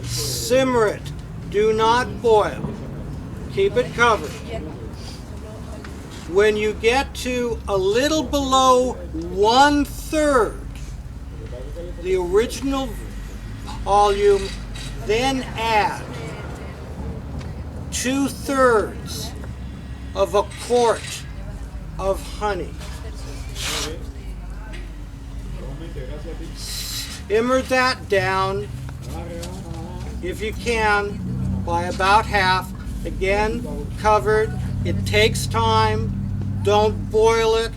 Speaker 1: simmer it, do not boil, keep it covered. When you get to a little below 1/3 the original volume, then add 2/3 of a quart of honey. Simmer that down, if you can, by about half. Again, covered. It takes time. Don't boil it.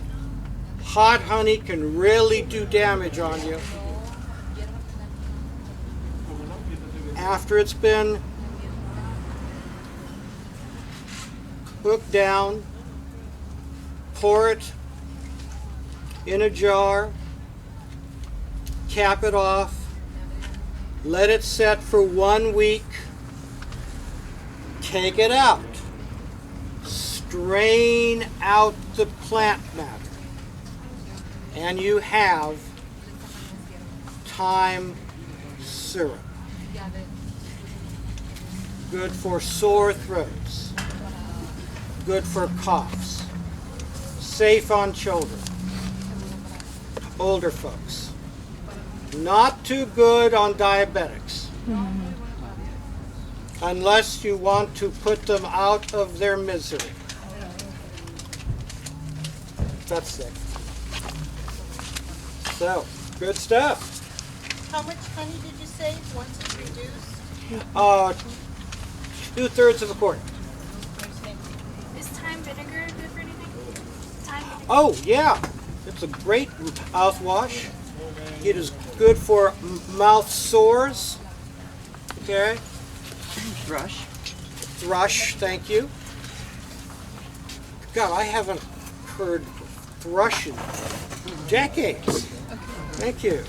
Speaker 1: Hot honey can really do damage on you. After it's been cooked down, pour it in a jar, cap it off, let it set for 1 week, take it out. Drain out the plant matter, and you have thyme syrup. Good for sore throats, good for coughs, safe on children, older folks. Not too good on diabetics, unless you want to put them out of their misery. that's thick. So, good stuff.
Speaker 11: How much honey did you say once it's reduced?
Speaker 1: 2/3 of a quart.
Speaker 2: Is thyme vinegar good for anything? Thyme vinegar.
Speaker 1: Oh, yeah. It's a great mouthwash. It is good for mouth sores. Okay. Thrush, thank you. God, I haven't heard thrush in decades. Thank you.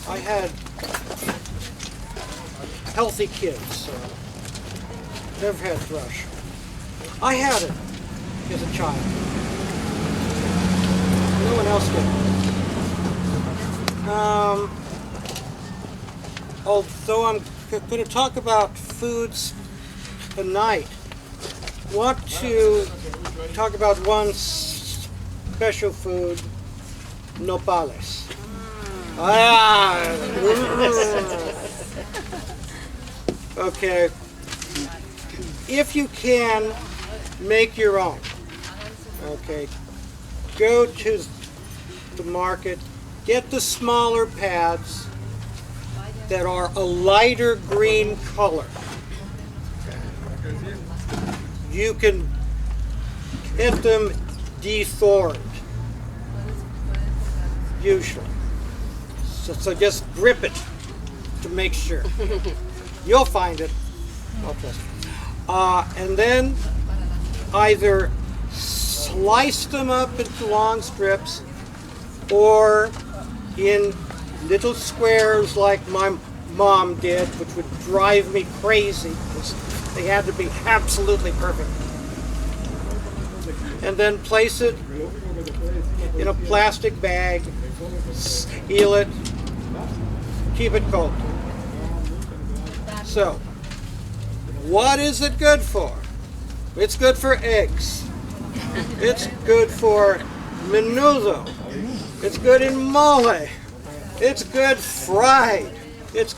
Speaker 1: I had healthy kids, so never had thrush. I had it as a child. No one else did. Although I'm going to talk about foods tonight, I want to talk about one special food, nopales. Okay. If you can, make your own. Okay. Go to the market, get the smaller pads that are a lighter green color. You can get them dethorned, usually. So just grip it to make sure. You'll find it. And then either slice them up into long strips or in little squares like my mom did, which would drive me crazy because they had to be absolutely perfect. And then place it in a plastic bag, seal it, keep it cold. So, what is it good for? It's good for eggs. It's good for menudo. It's good in mole. It's good fried. It's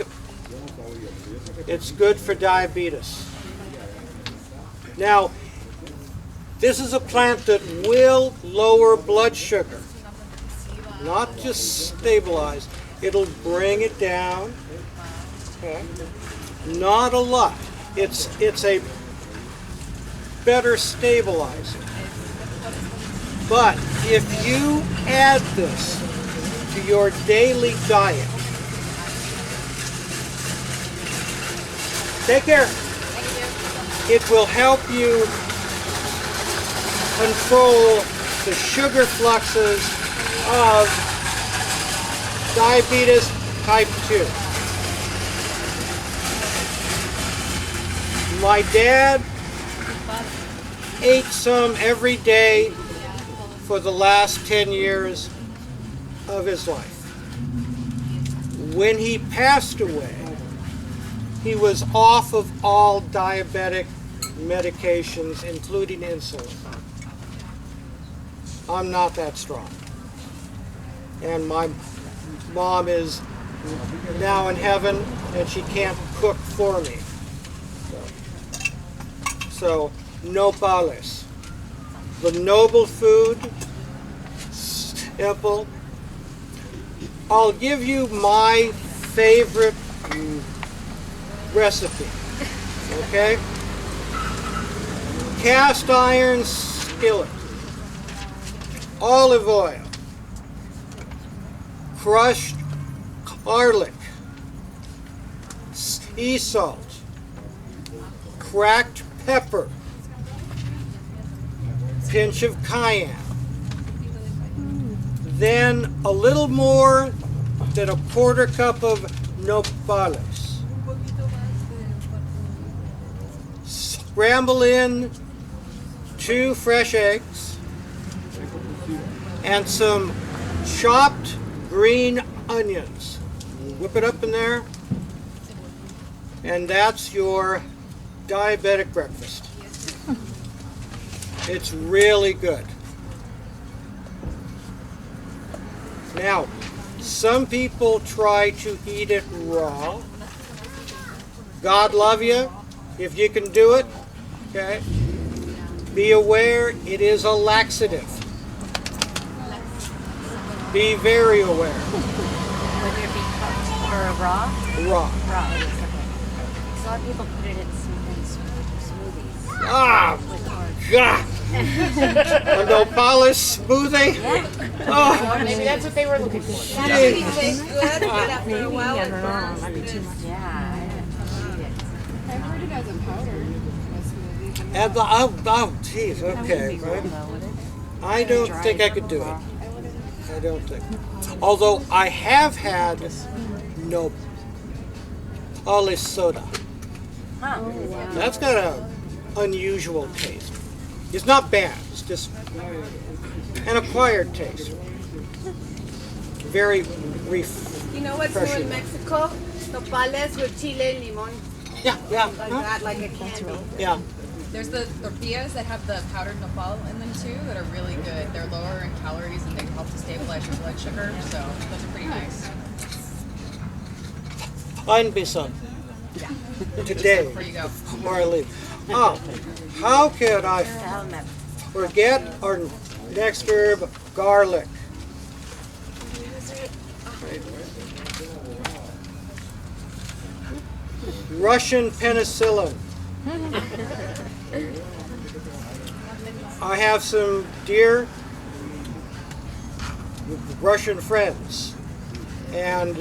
Speaker 1: good for diabetes. Now, this is a plant that will lower blood sugar, not just stabilize. It'll bring it down. Okay. Not a lot. It's a better stabilizer. But if you add this to your daily diet, take care. It will help you control the sugar fluxes of diabetes type 2. My dad ate some every day for the last 10 years of his life. When he passed away, he was off of all diabetic medications, including insulin. I'm not that strong. And my mom is now in heaven and she can't cook for me. So nopales. The noble food, simple. I'll give you my favorite recipe, okay? Cast iron skillet, olive oil, crushed garlic, sea salt, cracked pepper, pinch of cayenne, then a little more than a quarter cup of nopales. Scramble in 2 fresh eggs and some chopped green onions. Whip it up in there, and that's your diabetic breakfast. It's really good. Now, some people try to eat it raw. God love you if you can do it, okay? Be aware it is a laxative. Be very aware.
Speaker 6: Whether it be cooked or raw?
Speaker 1: Raw.
Speaker 6: Raw, it is, okay. So a lot of people put it in smoothies.
Speaker 1: Ah,
Speaker 6: With orange.
Speaker 1: God. A Nopal smoothie?
Speaker 6: Yeah.
Speaker 1: Oh,
Speaker 8: Maybe that's what they were looking for.
Speaker 5: It tastes good, but after a while
Speaker 6: I
Speaker 5: it
Speaker 6: don't know.
Speaker 5: burns.
Speaker 6: Might be too much. Yeah, I didn't eat it.
Speaker 2: I've heard it as a powder.
Speaker 1: and oh, geez, okay. I don't think I could do it. I don't think. Although I have had Nopal soda.
Speaker 6: Huh.
Speaker 1: That's got a unusual taste. It's not bad. It's just an acquired taste. Very
Speaker 5: You know what's new
Speaker 1: refreshing.
Speaker 5: in Mexico? Nopales with chile and limon.
Speaker 1: Yeah, yeah,
Speaker 5: Like
Speaker 1: huh?
Speaker 5: that, like a candy.
Speaker 1: Yeah.
Speaker 12: There's the tortillas that have the powdered nopal in them too that are really good. They're lower in calories and they help to stabilize your blood sugar, so those are pretty nice.
Speaker 1: Ein bisschen. Today,
Speaker 12: Before you go.
Speaker 1: before I leave. Oh, how could I
Speaker 6: Helmet.
Speaker 1: forget our next herb, garlic? Russian penicillin. I have some dear Russian friends, and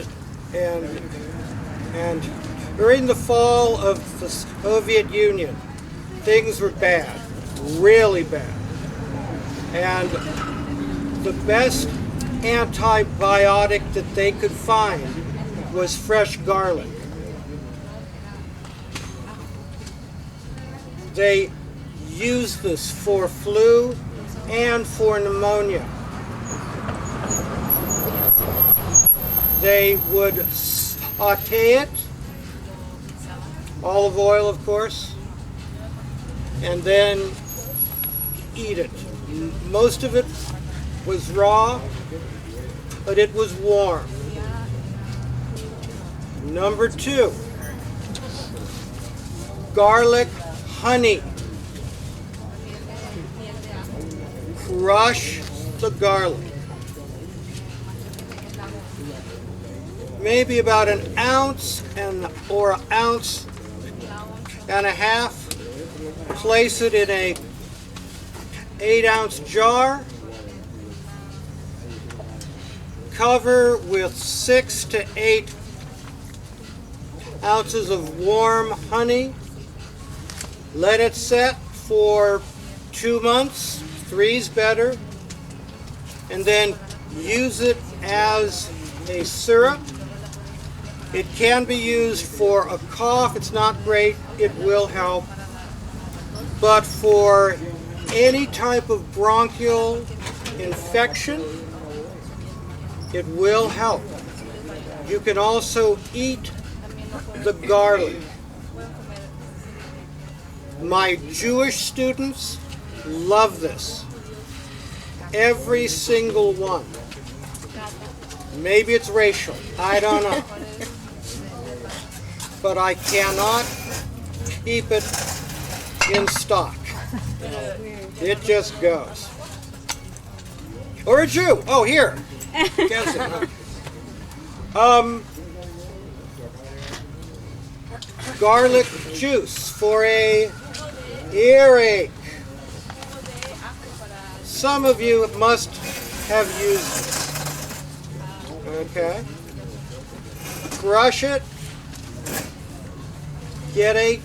Speaker 1: during the fall of the Soviet Union, things were bad, really bad, and the best antibiotic that they could find was fresh garlic. They used this for flu and for pneumonia. They would saute it, olive oil of course, and then eat it. Most of it was raw, but it was warm. Number 2, garlic honey. Crush the garlic. Maybe about an ounce or an ounce and a half. Place it in a 8-ounce jar. Cover with 6 to 8 ounces of warm honey. Let it set for 2 months, 3's better, and then use it as a syrup. It can be used for a cough. It's not great. It will help. But for any type of bronchial infection, it will help. You can also eat the garlic. My Jewish students love this. Every single one. Maybe it's racial. I don't know. But I cannot keep it in stock. It just goes. Or a Jew. Oh, here. Guess it. Garlic juice for a earache. Some of you must have used this. Okay. Crush it. Get a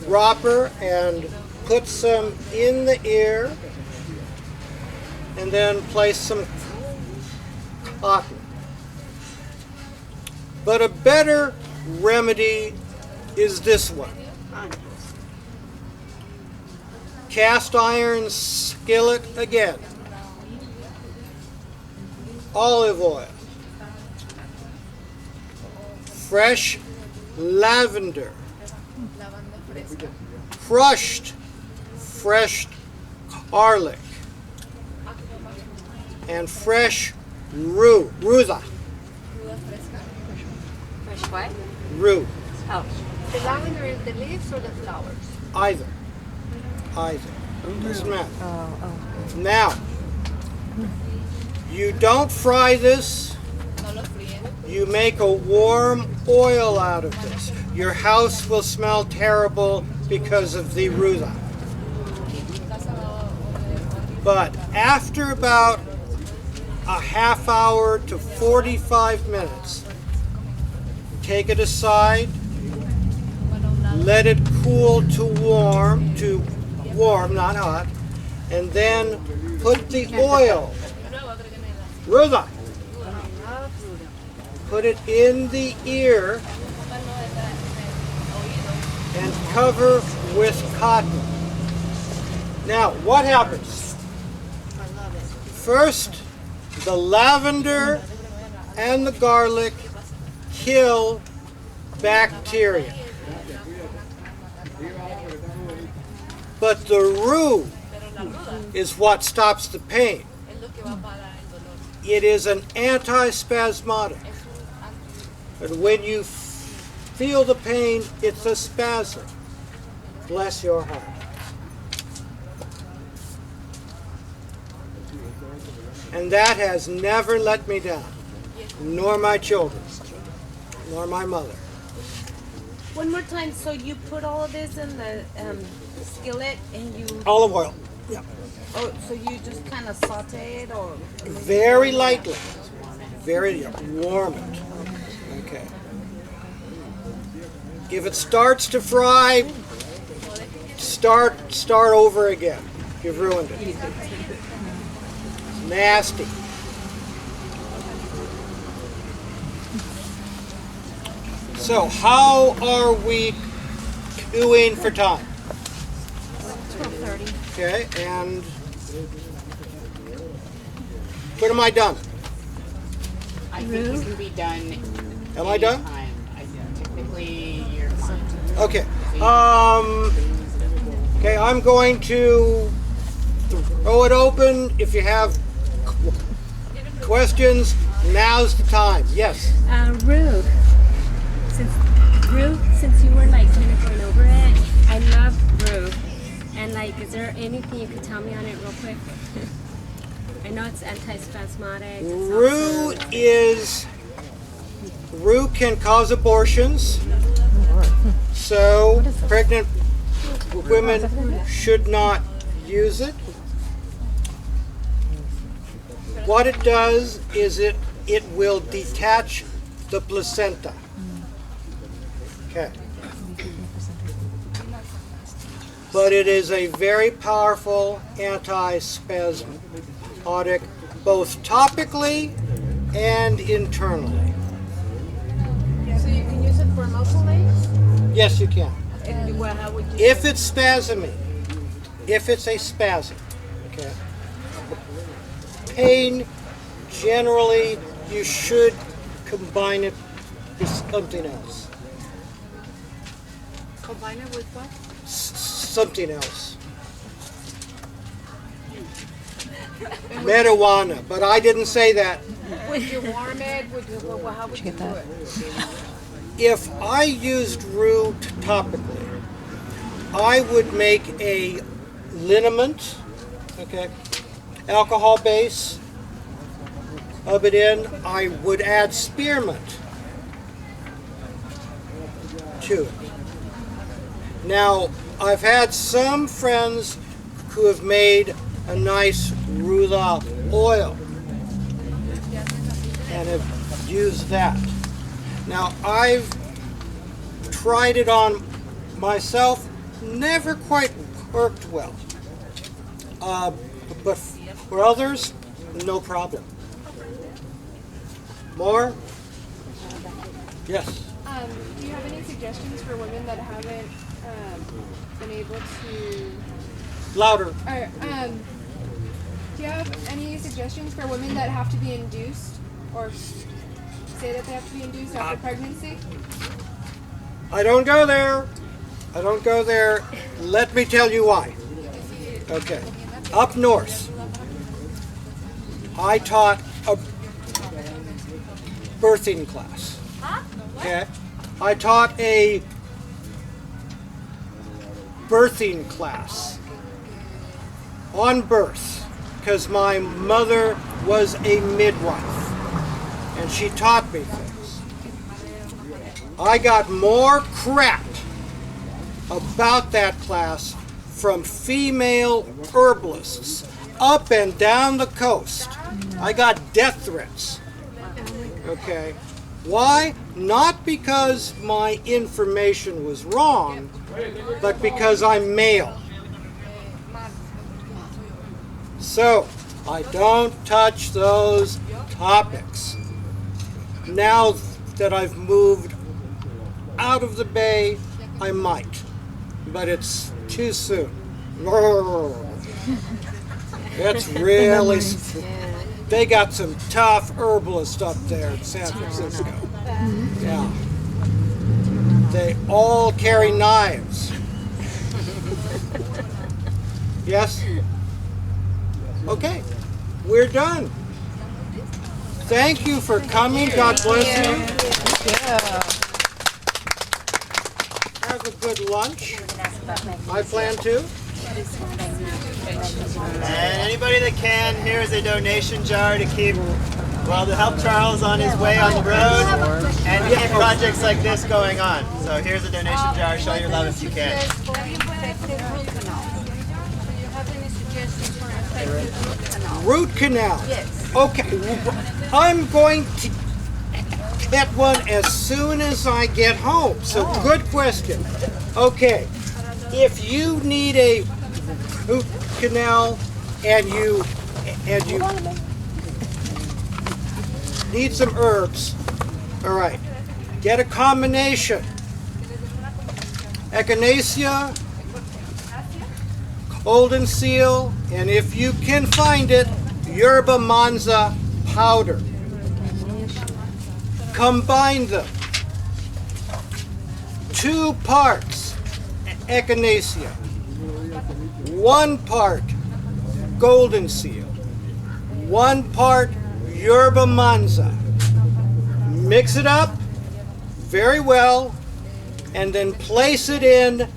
Speaker 1: dropper and put some in the ear, and then place some cotton. But a better remedy is this one. Cast iron skillet again. Olive oil. Fresh lavender. Crushed fresh garlic. And fresh ruza.
Speaker 6: Fresh what?
Speaker 1: Rue.
Speaker 6: Oh.
Speaker 11: The lavender is the leaves or the flowers?
Speaker 1: Either. Either. Doesn't matter. Now, you don't fry this. You make a warm oil out of this. Your house will smell terrible because of the ruda. But after about a half hour to 45 minutes, take it aside, let it cool to warm, not hot, and then put the oil, ruda, put it in the ear and cover with cotton. Now, what happens? First, the lavender and the garlic kill bacteria. But the rue is what stops the pain. It is an antispasmodic. And when you feel the pain, it's a spasm. Bless your heart. And that has never let me down, nor my children, nor my mother.
Speaker 5: One more time. So you put all of this in the skillet and you...
Speaker 1: Olive oil. Yeah.
Speaker 5: Oh, so you just kind of saute it or...
Speaker 1: Very lightly. Very warm it. Okay. If it starts to fry, start over again. You've ruined it. It's nasty. So how are we doing for time?
Speaker 3: 12:30.
Speaker 1: Okay, and when am I done?
Speaker 8: I think you can be done.
Speaker 1: Am I done?
Speaker 8: Technically, you're fine.
Speaker 1: Okay. Okay, I'm going to throw it open. If you have questions, now's the time. Yes.
Speaker 13: Rue. Since you were like kind of going over it, I love Rue. And like, is there anything you could tell me on it real quick? I know it's antispasmodic.
Speaker 1: Rue can cause abortions, so pregnant women should not use it. What it does is it will detach the placenta. Okay. But it is a very powerful antispasmodic, both topically and internally.
Speaker 5: So you can use it for muscle aches?
Speaker 1: Yes, you can.
Speaker 5: And how would you...
Speaker 1: If it's spasming, if it's a spasm, okay. Pain, generally, you should combine it with something else.
Speaker 5: Combine it with what?
Speaker 1: Something else. Marijuana, but I didn't say that.
Speaker 5: Would you warm it? How would you do it?
Speaker 1: If I used rue topically, I would make a liniment, okay, alcohol base, rub it in. I would add spearmint to it. Now, I've had some friends who have made a nice ruda oil and have used that. Now, I've tried it on myself, never quite worked well. But for others, no problem. More? Yes.
Speaker 2: Do you have any suggestions for women that haven't been able to...
Speaker 1: Louder.
Speaker 2: Do you have any suggestions for women that have to be induced or say that they have to be induced after pregnancy?
Speaker 1: I don't go there. I don't go there. Let me tell you why. Okay. Up north, I taught a birthing class. Okay. I taught a birthing class. on birth, because my mother was a midwife, and she taught me things. I got more crap about that class from female herbalists up and down the coast. I got death threats. Okay. Why? Not because my information was wrong, but because I'm male. So, I don't touch those topics. Now that I've moved out of the Bay, I might, but it's too soon. It's really, they got some tough herbalists up there in San Francisco. Yeah. They all carry knives. Yes? Okay, we're done. Thank you for coming. God bless you. Have a good lunch. I plan to.
Speaker 9: And anybody that can, here's a donation jar to keep, well, to help Charles on his way on the road and to keep projects like this going on. So here's a donation jar. Show your love if you can.
Speaker 1: Root canal.
Speaker 11: Yes.
Speaker 1: Okay, I'm going to get one as soon as I get home. So good question. Okay, if you need a root canal and you need some herbs, all right, get a combination. Echinacea, golden seal, and if you can find it, yerba manza powder. Combine them. 2 parts echinacea, 1 part golden seal, 1 part yerba manza. Mix it up very well and then place it in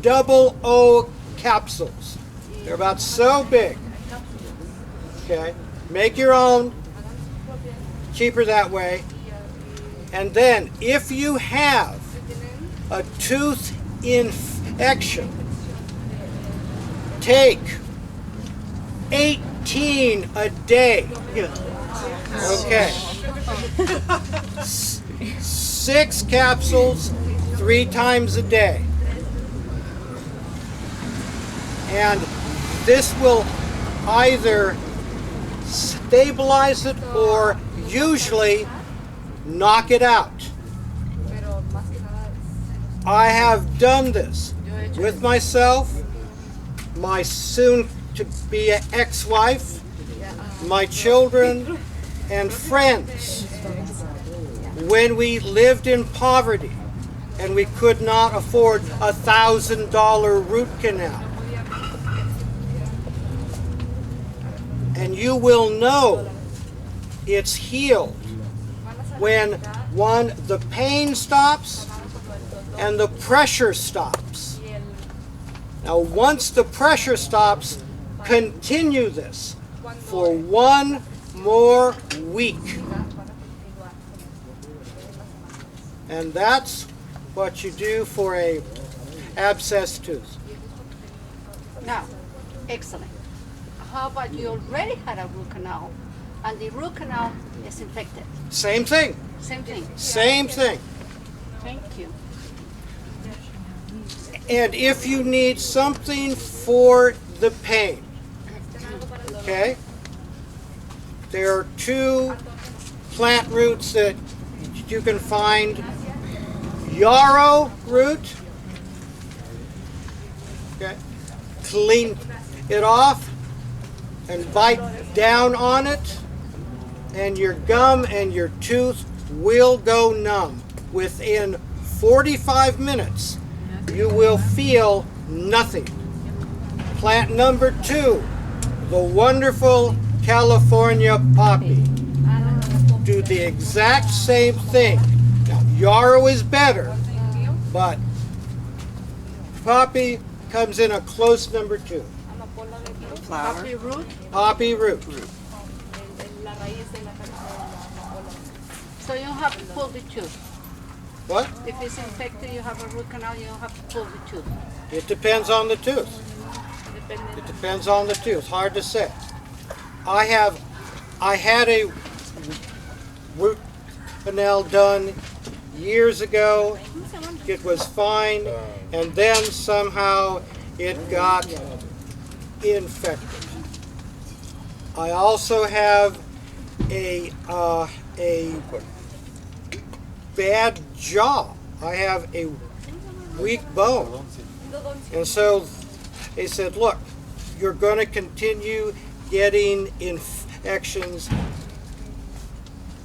Speaker 1: double O capsules. They're about so big. Okay, make your own, cheaper that way. And then if you have a tooth infection, take 18 a day. Okay. 6 capsules 3 times a day. And this will either stabilize it or usually knock it out. I have done this with myself, my soon-to-be ex-wife, my children, and friends when we lived in poverty and we could not afford $1,000 root canal. And you will know it's healed when, 1, the pain stops and the pressure stops. Now, once the pressure stops, continue this for 1 more week. And that's what you do for a abscessed tooth.
Speaker 11: Now, excellent. How about you already had a root canal and the root canal is infected?
Speaker 1: Same thing.
Speaker 11: Same thing.
Speaker 1: Same thing.
Speaker 11: Thank you.
Speaker 1: And if you need something for the pain, okay, there are 2 plant roots that you can find. Yarrow root, okay, clean it off and bite down on it, and your gum and your tooth will go numb. Within 45 minutes, you will feel nothing. Plant number 2, the wonderful California poppy. Do the exact same thing. Now, yarrow is better, but poppy comes in a close number 2.
Speaker 10: Flower.
Speaker 11: Poppy root.
Speaker 1: Poppy root.
Speaker 11: So you don't have to pull the tooth.
Speaker 1: What?
Speaker 11: If it's infected, you have a root canal, you don't have to pull the tooth.
Speaker 1: It depends on the tooth. It depends on the tooth. Hard to say. I had a root canal done years ago. It was fine, and then somehow it got infected. I also have a bad jaw. I have a weak bone. And so they said, look, you're going to continue getting infections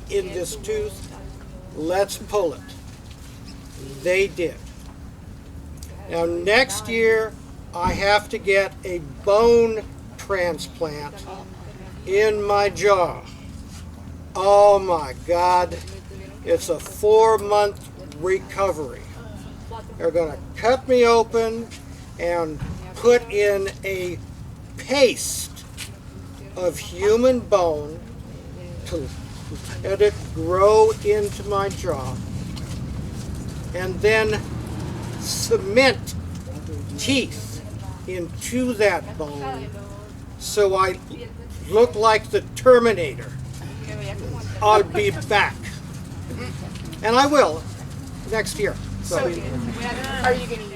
Speaker 1: in this tooth. Let's pull it. They did. Now next year, I have to get a bone transplant in my jaw. Oh my God. It's a 4-month recovery. They're going to cut me open and put in a paste of human bone to let it grow into my jaw, and then cement teeth into that bone so I look like the Terminator. I'll be back. And I will next year. So
Speaker 5: Are you going to